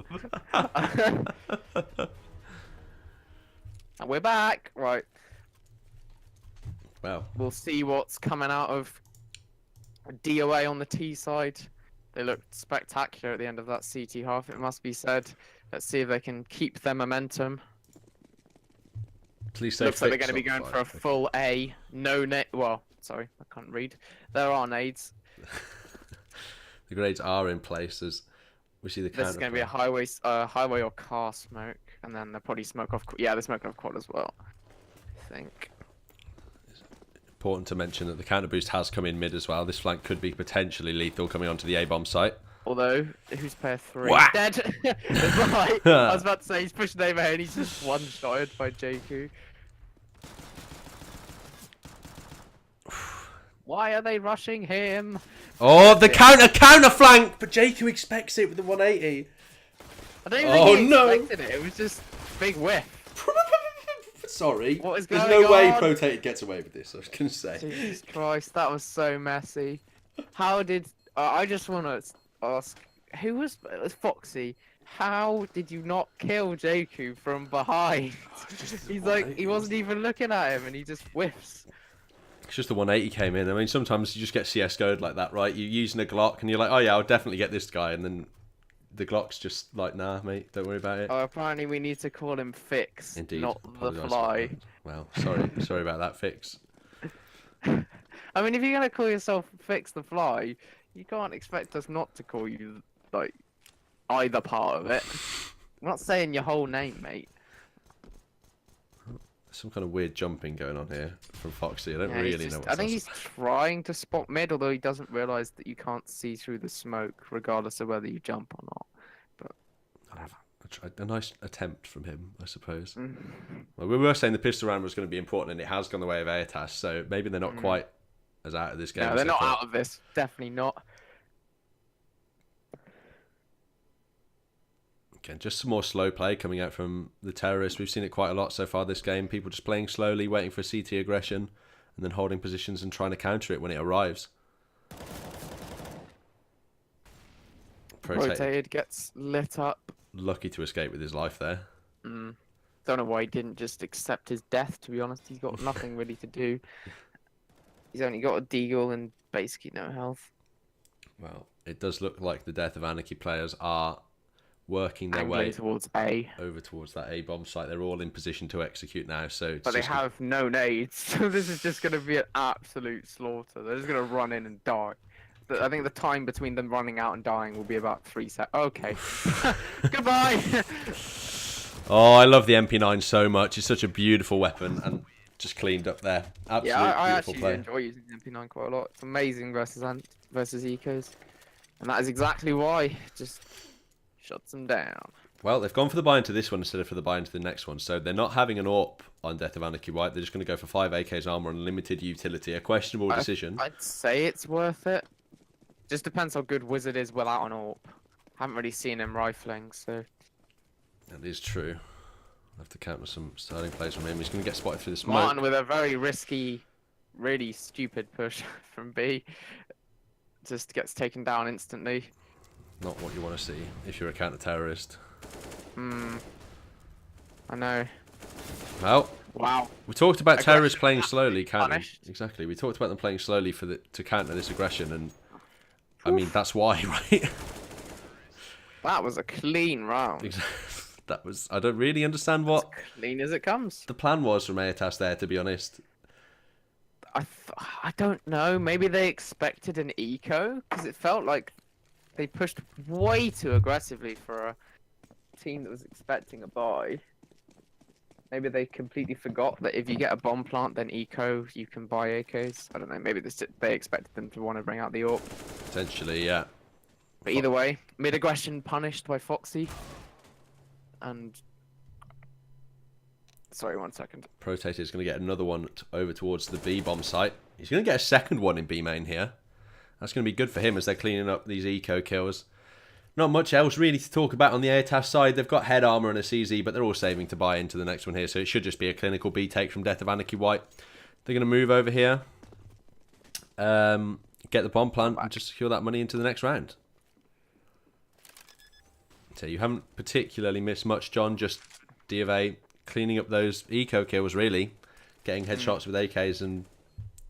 And we're back. Right. Well, we'll see what's coming out of DOA on the T side. They looked spectacular at the end of that CT half, it must be said. Let's see if they can keep their momentum. Please say looks like they're going to be going for a full A. No nade. Well, sorry, I can't read. There are nades. The grades are in place as we see the counter. This is going to be a highway or car smoke, and then they'll probably smoke off. Yeah, they're smoking off quad as well, I think. Important to mention that the counter boost has come in mid as well. This flank could be potentially lethal coming onto the A-bomb site. Although, who's pair 3? Wah! Dead! Right. I was about to say, he's pushing over here and he's just one-shotted by JQ. Why are they rushing him? Oh, the counter flank! But JQ expects it with the 180. I don't even think he expected it. It was just big whiff. Sorry. What is going on? There's no way Protated gets away with this, I was going to say. Jesus Christ, that was so messy. How did... I just want to ask, who was... It was Foxy. How did you not kill JQ from behind? He's like, he wasn't even looking at him and he just whiffs. It's just the 180 came in. I mean, sometimes you just get CSGO'd like that, right? You're using a Glock and you're like, oh yeah, I'll definitely get this guy. And then the Glock's just like, nah, mate, don't worry about it. Oh, apparently we need to call him Fix, Indeed. not the Fly. Well, sorry about that, Fix. I mean, if you're going to call yourself Fix the Fly, you can't expect us not to call you, like, either part of it. I'm not saying your whole name, mate. Some kind of weird jumping going on here from Foxy. I don't really know what's I think he's trying to spot mid, although he doesn't realise that you can't see through the smoke, regardless of whether you jump or not. But a nice attempt from him, I suppose. Well, we were saying the pistol round was going to be important, and it has gone the way of Aetas, so maybe they're not quite as out of this game. No, they're not out of this. Definitely not. Again, just some more slow play coming out from the terrorists. We've seen it quite a lot so far this game. People just playing slowly, waiting for CT aggression, and then holding positions and trying to counter it when it arrives. Rotated gets lit up. Lucky to escape with his life there. Don't know why he didn't just accept his death, to be honest. He's got nothing really to do. He's only got a deagle and basically no health. Well, it does look like the Death of Anarchy players are working their way towards A. over towards that A-bomb site. They're all in position to execute now. So but they have no nades, so this is just going to be an absolute slaughter. They're just going to run in and die. I think the time between them running out and dying will be about 3 seconds. Okay. Goodbye! Oh, I love the MP9 so much. It's such a beautiful weapon and just cleaned up there. Absolutely I beautiful actually play. enjoy using the MP9 quite a lot. It's amazing versus ecos. And that is exactly why. Just shuts them down. Well, they've gone for the buy into this one instead of for the buy into the next one. So they're not having an AWP on Death of Anarchy White. They're just going to go for 5 AKs armor and limited utility. A questionable decision. I'd say it's worth it. Just depends how good Wizard is without an AWP. Haven't really seen him rifling, so... That is true. I'll have to counter some starting plays from him. He's going to get spotted through the smoke. Martin with a very risky, really stupid push from B. Just gets taken down instantly. Not what you want to see if you're a counter-terrorist. I know. Well, wow. We talked about terrorists playing slowly, exactly. We talked about them playing slowly to counter this aggression, and I mean that's why, right? That was a clean round. That was. I don't really understand what as clean as it comes. The plan was from Aetas there, to be honest. I don't know. Maybe they expected an eco because it felt like they pushed way too aggressively for a team that was expecting a buy. Maybe they completely forgot that if you get a bomb plant, then eco, you can buy AKs. I don't know. Maybe they expected them to want to bring out the AWP. Potentially, yeah. But either way, mid-aggression punished by Foxy. And... Sorry, 1 second. Protator is going to get another one over towards the B bomb site. He's going to get a second one in B main here. That's going to be good for him as they're cleaning up these eco kills. Not much else really to talk about on the Aetas side. They've got head armor and a CZ, but they're all saving to buy into the next one here. So it should just be a clinical B take from Death of Anarchy White. They're going to move over here, get the bomb plant, and just secure that money into the next round. So you haven't particularly missed much, John. Just D of A cleaning up those eco kills, really, getting headshots with AKs and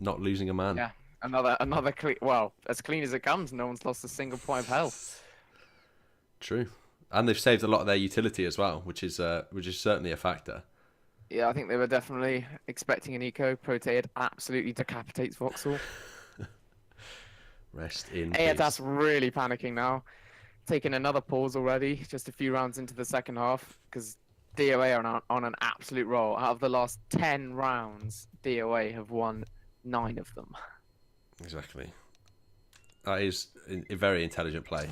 not losing a man. Yeah, another clean. Well, as clean as it comes. No one's lost a single point of health. True, and they've saved a lot of their utility as well, which is certainly a factor. Yeah, I think they were definitely expecting an eco. Proteid absolutely decapitates Voxel. Rest in Aetas peace. really panicking now. Taking another pause already, just a few rounds into the second half, because DOA are on an absolute roll. Out of the last 10 rounds, DOA have won 9 of them. Exactly. That is a very intelligent play.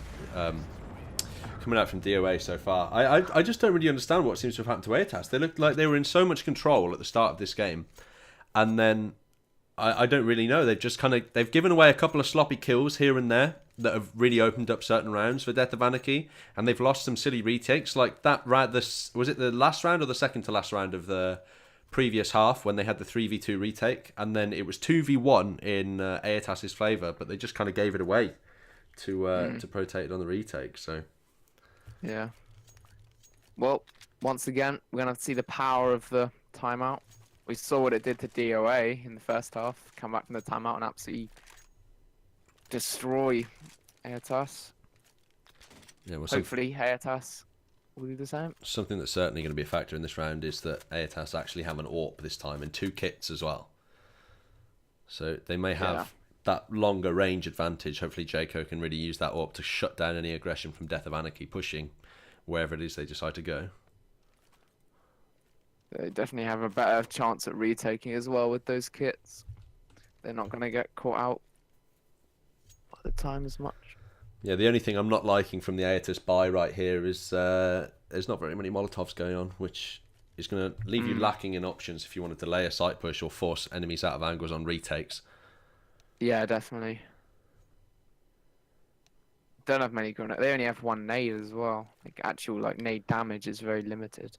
Coming out from DOA so far. I just don't really understand what seems to have happened to Aetas. They looked like they were in so much control at the start of this game. And then I don't really know. They've given away a couple of sloppy kills here and there that have really opened up certain rounds for Death of Anarchy, and they've lost some silly retakes like that. Was it the last round or the second to last round of the previous half when they had the 3v2 retake, and then it was 2v1 in Aetas' favour, but they just kind of gave it away to Protated on the retake. So yeah. Well, once again, we're gonna have to see the power of the timeout. We saw what it did to DOA in the first half. Come back from the timeout and absolutely destroy Aetas. yeah, well, Hopefully, Aetas will do the same. something that's certainly going to be a factor in this round is that Aetas actually have an AWP this time and 2 kits as well. So they may have that longer range advantage. Hopefully Jayco can really use that AWP to shut down any aggression from Death of Anarchy pushing wherever it is they decide to go. They definitely have a better chance at retaking as well with those kits. They're not going to get caught out by the time as much. Yeah, the only thing I'm not liking from the Aetas buy right here is there's not very many Molotovs going on, which is going to leave you lacking in options if you want to delay a site push or force enemies out of angles on retakes. Yeah, definitely. Don't have many grenades. They only have 1 nade as well. Like actual nade damage is very limited.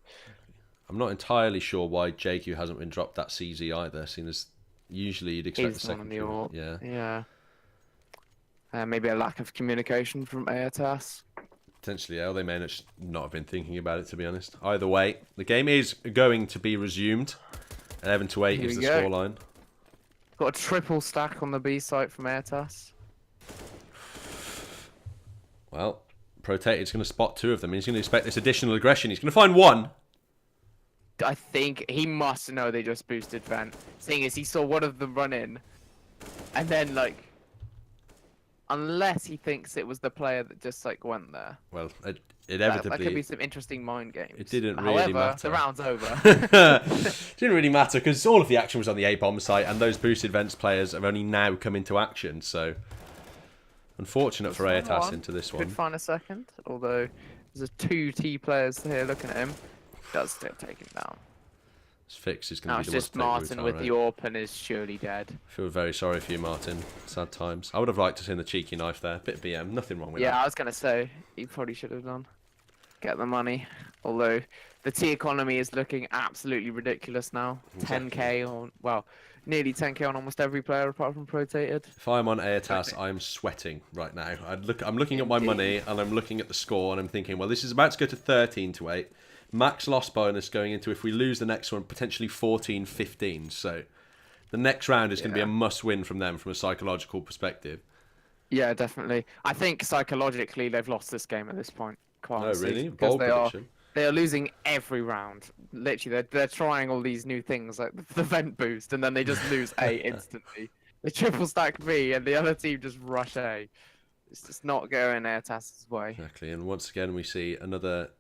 I'm not entirely sure why JQ hasn't been dropped that CZ either, seeing as usually you'd expect the second kill. Yeah. Yeah. Maybe a lack of communication from Aetas. Potentially, they may not have been thinking about it, to be honest. Either way, the game is going to be resumed. 11-8 is the scoreline. Got a triple stack on the B site from Aetas. Well, Protated's going to spot 2 of them. He's going to expect this additional aggression. He's going to find 1. I think he must know they just boosted Vent. Seeing as he saw one of them run in. And then, unless he thinks it was the player that just, went there. Well, inevitably... That could be some interesting mind games. It didn't really matter. The round's over. Didn't really matter, because all of the action was on the A-bomb site, and those boosted Vents players have only now come into action, so... Unfortunate for Aetas into this one. Could find a second, although there's 2 T players here looking at him. Does still take him down. His fix is going to be the just Martin with the AWP and is surely dead. I feel very sorry for you, Martin. Sad times. I would have liked to see the cheeky knife there. Bit of BM, nothing wrong with that. Yeah, I was going to say, he probably should have done. Get the money. Although, the T economy is looking absolutely ridiculous now. Exactly. 10k on, well, nearly 10k on almost every player apart from Protated. If I'm on Aetas, I'm sweating right now. I'm looking at my money and I'm looking at the score and I'm thinking, well, this is about to go to 13-8. Max loss bonus going into, if we lose the next one, potentially 14-15. So the next round is going to be a must-win from them from a psychological perspective. Yeah, definitely. I think psychologically they've lost this game at this point. Quite honestly, really? Bold prediction. They are losing every round. Literally, they're trying all these new things like the vent boost, and then they just lose A instantly. They triple stack B, and the other team just rush A. It's just not going Aetas' way. Exactly, and once again we see another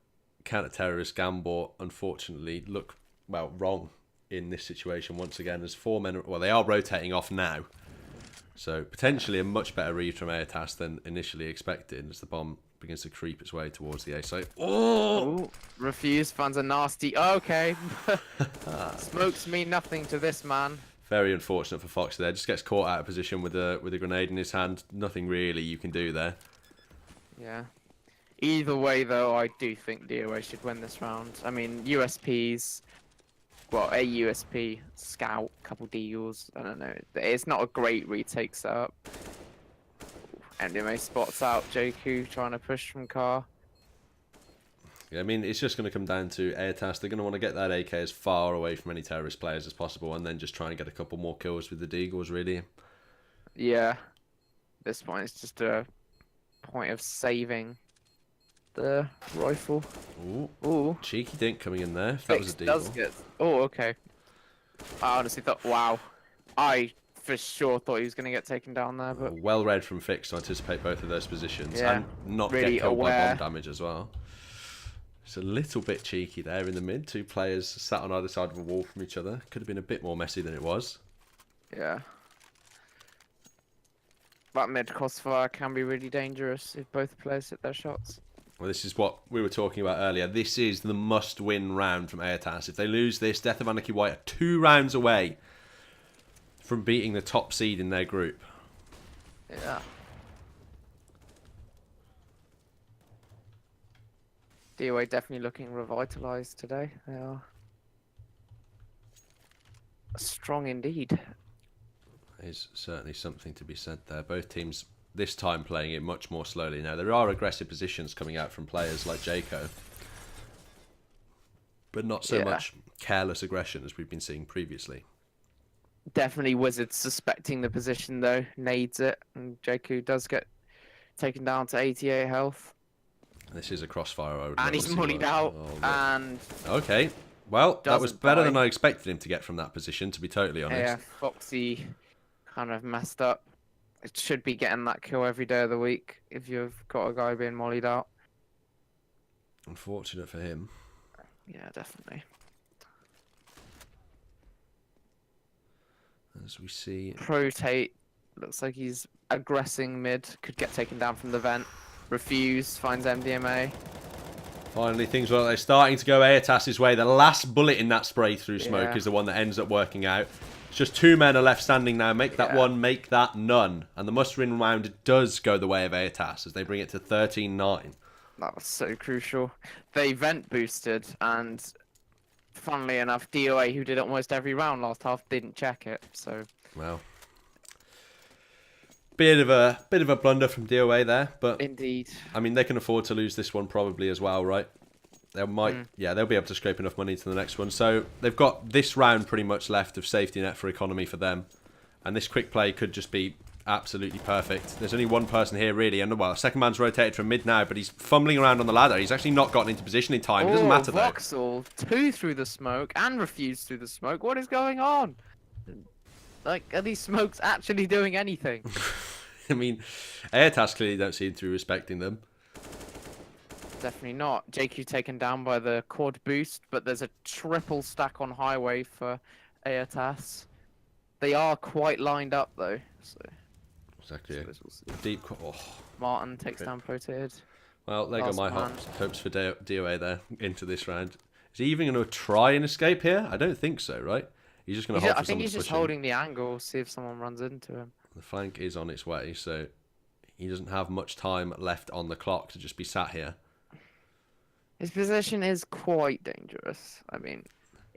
counter-terrorist Gambor, unfortunately, look, wrong in this situation once again. As 4 men, they are rotating off now. So potentially a much better read from Aetas than initially expected as the bomb begins to creep its way towards the A site. Oh! Ooh, refuse funds are nasty. Okay. Smokes mean nothing to this man. Very unfortunate for Fox there. Just gets caught out of position with a grenade in his hand. Nothing really you can do there. Yeah. Either way, though, I do think DOA should win this round. I mean, USPs, well, a USP, Scout, couple deals. I don't know. It's not a great retake setup. MDMA spots out JQ trying to push from car. Yeah, I mean, it's just going to come down to Aetas. They're going to want to get that AK as far away from any terrorist players as possible and then just try and get a couple more kills with the Deagles, really. Yeah. At this point, it's just a point of saving the rifle. Ooh. Ooh. Cheeky dink coming in there. If that was a Deagle. Oh, okay. I honestly thought, wow. I for sure thought he was going to get taken down there, but Well read from Fix to anticipate both of those positions yeah, and not really get killed by aware. bomb damage as well. It's a little bit cheeky there in the mid. Two players sat on either side of a wall from each other. Could have been a bit more messy than it was. Yeah. That mid crossfire can be really dangerous if both players hit their shots. Well, this is what we were talking about earlier. This is the must-win round from Aetas. If they lose this, Death of Anarchy White are 2 rounds away from beating the top seed in their group. Yeah. DOA definitely looking revitalised today. They are strong indeed. Is certainly something to be said there. Both teams this time playing it much more slowly now. There are aggressive positions coming out from players like Jaco, but not so much careless aggression as we've been seeing previously. Definitely Wizards suspecting the position though, nades it, and JQ does get taken down to 88 health. This is a crossfire. I would And love he's to see moneyed work. out, Oh, look. and okay. Well, that was doesn't better die. than I expected him to get from that position, to be totally honest. yeah, Foxy kind of messed up. It should be getting that kill every day of the week if you've got a guy being mollied out. Unfortunate for him. Yeah, definitely. As we see. Protate looks like he's aggressing mid, could get taken down from the vent. Refuse, finds MDMA. Finally, things look like they're starting to go Aetas' way. The last bullet in that spray through smoke Yeah. is the one that ends up working out. It's just 2 men are left standing now. Make that one, make that none. And the must-win round does go the way of Aetas as they bring it to 13-9. That was so crucial. They vent boosted, and funnily enough, DOA, who did almost every round last half, didn't check it. So Well, bit of a blunder from DOA there, but indeed, I mean they can afford to lose this one probably as well, right? They might, yeah, they'll be able to scrape enough money to the next one. So they've got this round pretty much left of safety net for economy for them, and this quick play could just be absolutely perfect. There's only one person here really, and well, second man's rotated from mid now, but he's fumbling around on the ladder. He's actually not gotten into position in time. It doesn't matter though. Voxel, 2 through the smoke and refused through the smoke. What is going on? Like, are these smokes actually doing anything? I mean, Aetas clearly don't seem to be respecting them. Definitely not. JQ taken down by the quad boost, but there's a triple stack on highway for Aetas. They are quite lined up though. So Exactly. suppose we'll see. Deep. Oh. Martin takes down Protated. Well, there go Last my man. hopes for DOA there into this round. Is he even going to try and escape here? I don't think so, right? He's just going to hold for I think someone he's to just push him. holding the angle, see if someone runs into him. The flank is on its way, so he doesn't have much time left on the clock to just be sat here. His position is quite dangerous. I mean,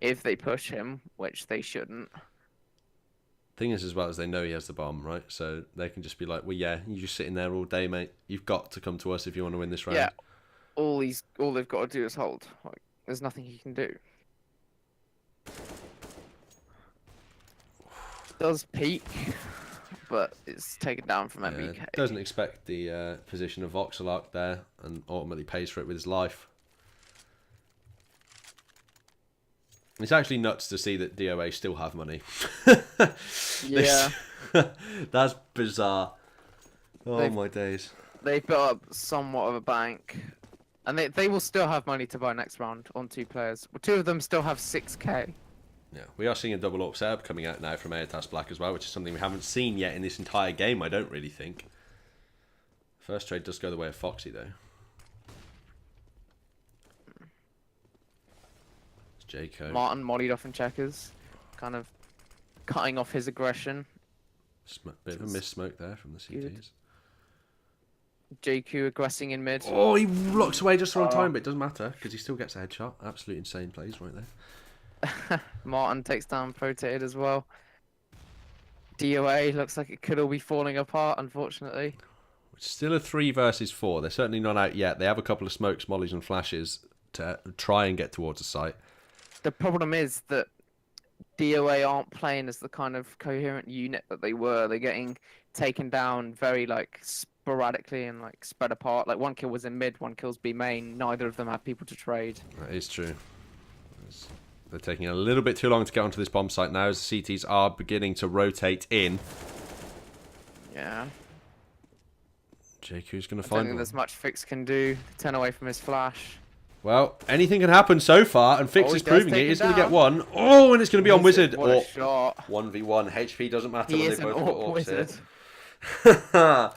if they push him, which they shouldn't. Thing is, as well as they know he has the bomb, right? So they can just be like, well, yeah, you're just sitting there all day, mate. You've got to come to us if you want to win this round. Yeah, all they've got to do is hold. Like, there's nothing he can do. Does peak, but it's taken down from MBK. Doesn't expect the position of Voxelark there and ultimately pays for it with his life. It's actually nuts to see that DOA still have money. Yeah. That's bizarre. Oh They've- my days. They've built up somewhat of a bank, and they will still have money to buy next round on 2 players. Well, 2 of them still have 6k. Yeah, we are seeing a double up setup coming out now from Aetas Black as well, which is something we haven't seen yet in this entire game, I don't really think. First trade does go the way of Foxy, though. It's Jayco. Martin mollied off in checkers, kind of cutting off his aggression. Bit of a miss smoke there from the CTs. JQ aggressing in mid. Oh, he locks away just on time, but it doesn't matter because he still gets a headshot. Absolute insane plays right there. Martin takes down Protated as well. DOA looks like it could all be falling apart, unfortunately. It's still a 3 versus 4. They're certainly not out yet. They have a couple of smokes, mollies, and flashes to try and get towards the site. The problem is that DOA aren't playing as the kind of coherent unit that they were. They're getting taken down very like sporadically and like spread apart. Like one kill was in mid, one kill's B main. Neither of them have people to trade. That is true. They're taking a little bit too long to get onto this bomb site now as the CTs are beginning to rotate in. Yeah. JQ's going to I don't find think one. there's much Fix can do. Turn away from his flash. Well, anything can happen so far, and Fix Oh, is he does proving take it. him He's going to get down. one. Oh, and it's going to be on Wizard. What a Or shot. 1v1. HP doesn't matter He when is they an both got orc orcs wizard. here.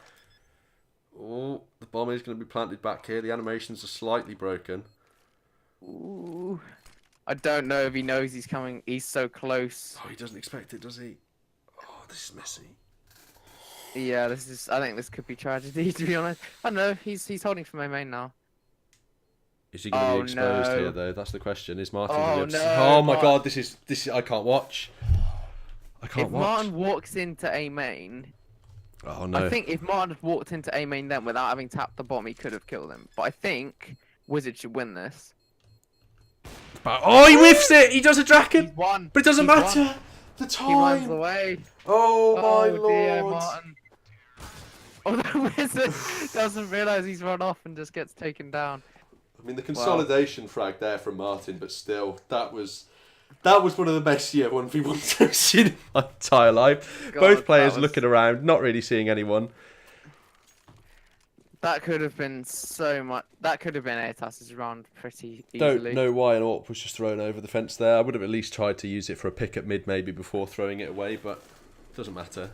Oh, the bomb is going to be planted back here. The animations are slightly broken. Ooh. I don't know if he knows he's coming. He's so close. Oh, he doesn't expect it, does he? Oh, this is messy. Yeah, this is. I think this could be tragedy, to be honest. I don't know. He's holding for my main now. Is he going to be exposed no. here, though? That's the question. Is Martin Oh, going to be no, Oh my Martin. god, this is. I can't watch. I can't If watch. Martin walks into A main, Oh no. I think if Martin had walked into A main then without having tapped the bomb, he could have killed him. But I think Wizard should win this. Oh, he whiffs it. He does a Draken. He's won. But it doesn't He's matter. won. The He runs time. away. Oh my Oh dear, lord. Martin. Oh, the Wizard doesn't realise he's run off and just gets taken down. I mean, the consolidation frag there from Martin, but still, that was one of the best 1v1s I've seen in my entire life. God, Both players that was- looking around, not really seeing anyone. That could have been so much. That could have been Aetas' round pretty Don't easily. know why an AWP was just thrown over the fence there. I would have at least tried to use it for a pick at mid maybe before throwing it away, but it doesn't matter.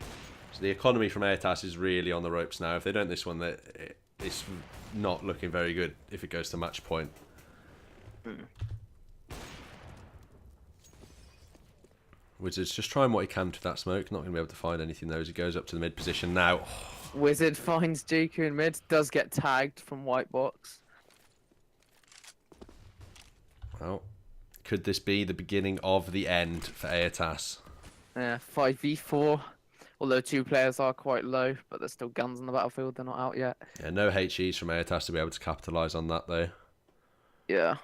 So the economy from Aetas is really on the ropes now. If they don't this one, it's not looking very good if it goes to match point. Wizard's just trying what he can to that smoke. Not going to be able to find anything though as he goes up to the mid position now. Wizard finds JQ in mid. Does get tagged from white box. Well, could this be the beginning of the end for Aetas? Yeah, 5v4. Although 2 players are quite low, but there's still guns on the battlefield. They're not out yet. Yeah, no HEs from Aetas to be able to capitalise on that though. Yeah.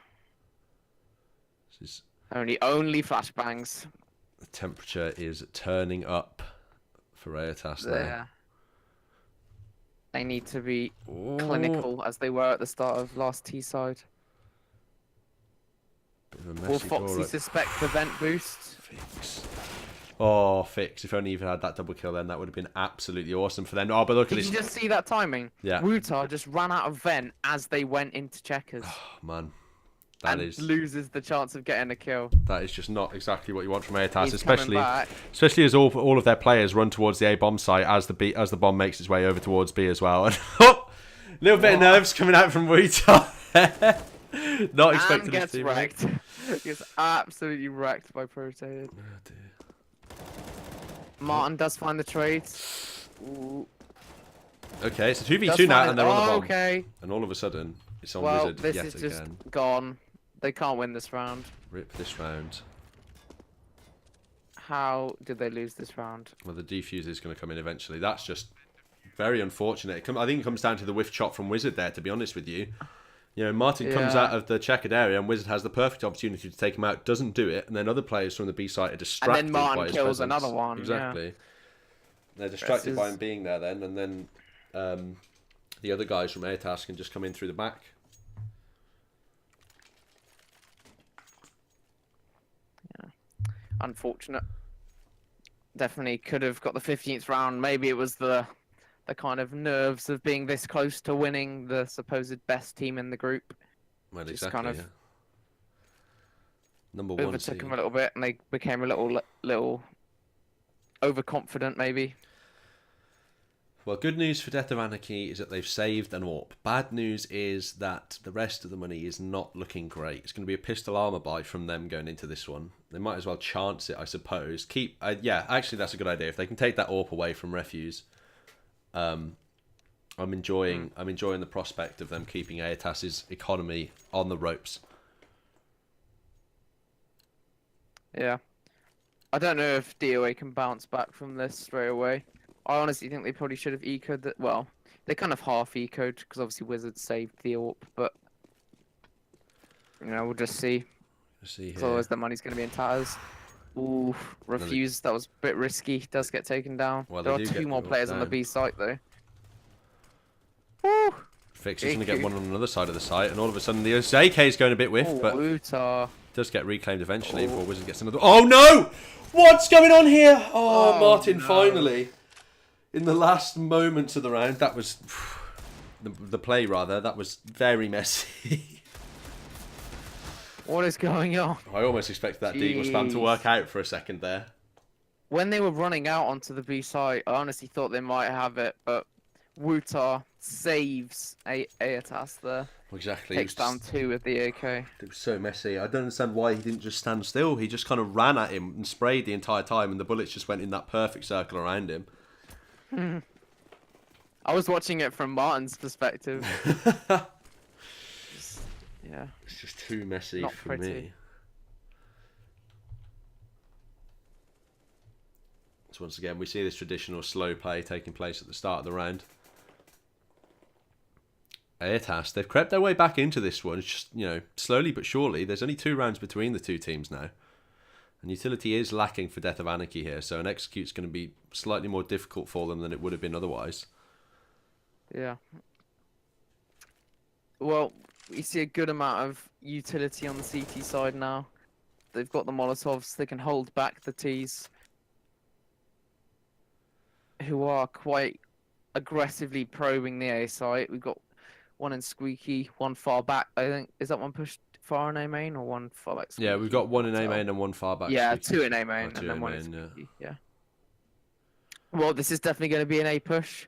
This is, Only flashbangs. the temperature is turning up for Aetas there. There. They need to be Ooh, clinical as they were at the start of last T-side. bit of a Will messy Foxy draw, suspect the vent boost? Fix. Oh, Fix. If only even had that double kill then, that would have been absolutely awesome for them. Oh, but look at Did this. you just see that timing? Yeah. Rutar just ran out of vent as they went into checkers. Oh, man. And loses the chance of getting a kill. That is just not exactly what you want from Aetas, He's especially coming back. as all of their players run towards the A bomb site as the bomb makes its way over towards B as well. And little bit of nerves coming out from Wuta. Not expecting And his gets teammate. wrecked. Gets absolutely wrecked by Protated. Oh, dear. Martin does find the trades. Ooh. Okay, it's a 2v2 Does now, find and they're on the bomb. Okay. And all of a sudden, it's on Well, Wizard this yet is just again. gone. They can't win this round. Rip this round. How did they lose this round? Well, the defuse is going to come in eventually. That's just very unfortunate. I think it comes down to the whiff chop from Wizard there, to be honest with you. You know, Martin comes Yeah. out of the checkered area and Wizard has the perfect opportunity to take him out, doesn't do it, and then other players from the B side are distracted Martin by his kills presence. another one, yeah. Exactly. They're distracted by Versus- him being there then, and then the other guys from Aetas can just come in through the back. Unfortunate. Definitely could have got the 15th round. Maybe it was the kind of nerves of being this close to winning the supposed best team in the group. Well, just exactly. kind of Yeah. Number one overtook seed. them a little bit, and they became a little overconfident, maybe. Well, good news for Death of Anarchy is that they've saved an AWP. Bad news is that the rest of the money is not looking great. It's going to be a pistol armor buy from them going into this one. They might as well chance it, I suppose. Yeah, actually, that's a good idea. If they can take that AWP away from Refuse, I'm enjoying the prospect of them keeping Aetas's economy on the ropes. Yeah. I don't know if DOA can bounce back from this straight away. I honestly think they probably should have ecoed that. Well, they kind of half ecoed because obviously Wizards saved the AWP, but we'll just see. Let's see Because here. otherwise the money's going to be in tatters. Ooh, Refuse. That was a bit risky. Does get taken down. Well, There they are do two get more the AWP players on the down. B site though. Woo! Fix is going to get JQ. one on another side of the site, and all of a sudden the AK is going a bit whiff, Oh, but Utah. does get reclaimed eventually before Wizard gets another. Oh no! What's going on here? Oh, Martin, no. finally, in the last moments of the round, that was the play rather. That was very messy. What is going on? I almost expected that Deagle spam to Jeez. work out for a second there. When they were running out onto the B site, I honestly thought they might have it, but Wutar saves Aetas there. Well, exactly. Takes down 2 with the AK. It was so messy. I don't understand why he didn't just stand still. He just kind of ran at him and sprayed the entire time, and the bullets just went in that perfect circle around him. I was watching it from Martin's perspective. Yeah. It's just too messy Not for pretty. me. So once again, we see this traditional slow play taking place at the start of the round. Aetas, they've crept their way back into this one, just, slowly but surely. There's only 2 rounds between the two teams now. And utility is lacking for Death of Anarchy here, so an execute's going to be slightly more difficult for them than it would have been otherwise. Yeah. Well, we see a good amount of utility on the CT side now. They've got the Molotovs, they can hold back the Ts, who are quite aggressively probing the A site. We've got one in Squeaky, one far back, I think. Is that one pushed far in A main or one far back Squeaky? Yeah, we've got one in A main and one far back. Yeah, Squeaky. 2 in A main Or 2 and then in one main, in yeah. Squeaky, yeah. Well, this is definitely going to be an A push.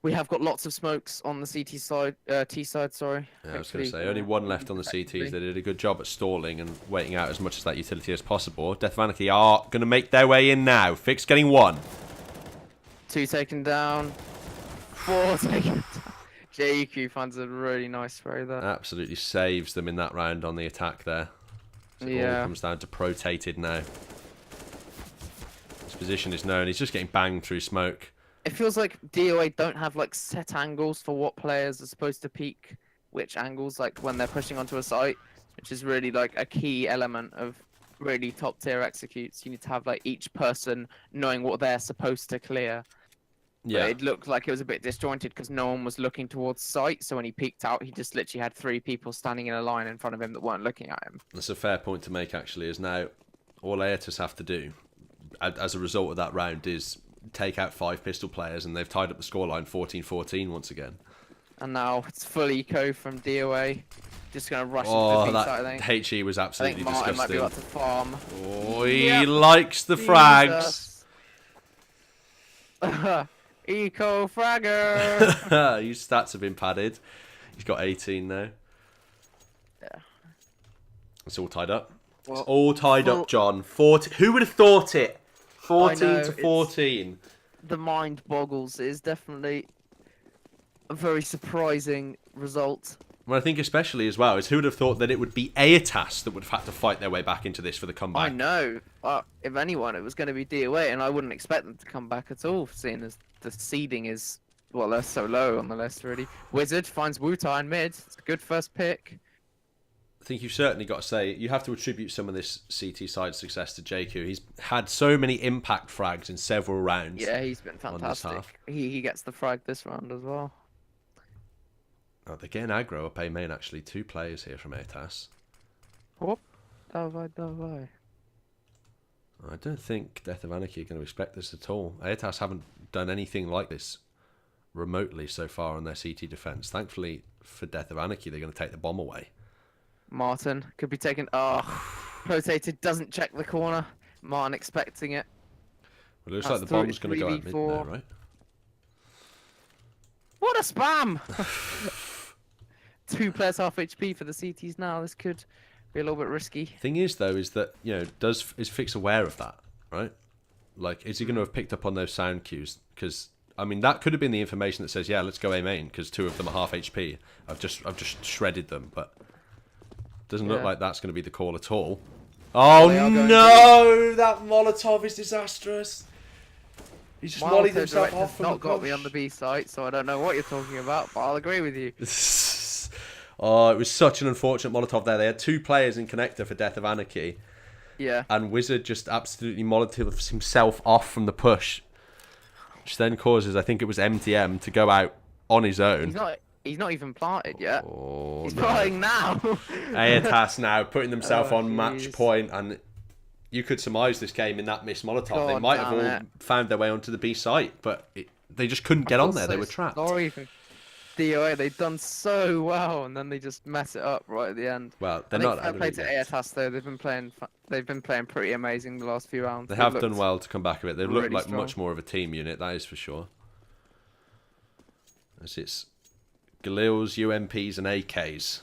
We have got lots of smokes on the CT side, T side, sorry. Yeah, I was going to say, only one left on the CTs. They did a good job at stalling and waiting out as much of that utility as possible. Death of Anarchy are going to make their way in now. Fix getting 1. 2 taken down. 4 taken down. JQ finds a really nice spray there. Absolutely saves them in that round on the attack there. So it all comes down to Protated now. His position is known. He's just getting banged through smoke. It feels like DOA don't have like set angles for what players are supposed to peek which angles, like when they're pushing onto a site, which is really like a key element of really top tier executes. You need to have like each person knowing what they're supposed to clear. Yeah, But it looked like it was a bit disjointed because no one was looking towards site. So when he peeked out, he just literally had 3 people standing in a line in front of him that weren't looking at him. that's a fair point to make actually, is now all Aetas have to do as a result of that round is take out 5 pistol players, and they've tied up the scoreline 14-14 once again. And now it's full eco from DOA. Just going to rush Oh, into the B site, I that think. HE was I absolutely think Martin might be disgusting. about to farm. Oh, he likes the frags. Eco fragger. His stats have been padded. He's got 18 now. Yeah. It's all tied up. Well, It's all tied up, John. 40. Who would have thought it? 14 know, to 14. the mind boggles. It is definitely a very surprising result. Well, I think especially as well is who would have thought that it would be Aetas that would have had to fight their way back into this for the comeback. I know. If anyone, it was going to be DOA, and I wouldn't expect them to come back at all, seeing as the seeding is, well, they're so low on the list already. Wizard finds Wutai in mid. It's a good first pick. I think you've certainly got to say, you have to attribute some of this CT side success to JQ. He's had so many impact frags in several rounds. Yeah, he's been on this fantastic. half. He gets the frag this round as well. Oh, they're getting aggro up A main, actually. 2 players here from Aetas. Whoop. Davai. I don't think Death of Anarchy are going to expect this at all. Aetas haven't done anything like this remotely so far on their CT defense. Thankfully for Death of Anarchy, they're going to take the bomb away. Martin could be taken. Oh, rotated doesn't check the corner. Martin expecting it. Well, it looks That's like the bomb's going to go out mid 3v4. now, right? What a spam! 2 players half HP for the CTs now. This could be a little bit risky. Thing is, though, is that, you know, is Fix aware of that, right? Like, is he going to have picked up on those sound cues? Because, I mean, that could have been the information that says, yeah, let's go A main, because 2 of them are half HP. I've just shredded them, but doesn't look like that's going to be the call at all. Oh no! That Molotov is disastrous. He's just mollied himself off from the not got me on the B site, so I don't know what you're talking about, but I'll agree with you. Oh, it was such an unfortunate Molotov there. They had 2 players in connector for Death of Anarchy. Yeah. And Wizard just absolutely Molotov himself off from the push, which then causes, I think it was MTM, to go out on his own. He's not even planted yet. Oh, he's planting now. Aetas now putting themselves on match point, and you could surmise this game in that missed Molotov. They might have all found their way onto the B site, but they just couldn't get on there. They were trapped. Sorry for DOA. They've done so well, and then they just mess it up right at the end. Well, they're not. Fair play to Aetas though. They've been playing pretty amazing the last few rounds. They have done well to come back of it. They've looked like strong. much more of a team unit, that is for sure. As it's Galils, UMPs, and AKs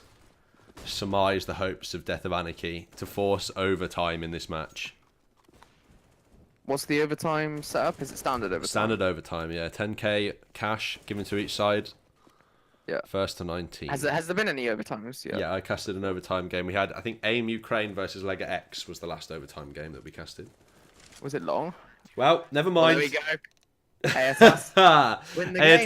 surmise the hopes of Death of Anarchy to force overtime in this match. What's the overtime setup? Is it standard overtime? Standard overtime, yeah. 10k cash given to each side. Yeah. First to 19. Has there been any overtimes yet? Yeah, I casted an overtime game. We had, I think, AIM Ukraine versus Lega X was the last overtime game that we casted. Was it long? Well, never mind. Well, there we go. Aetas win the game.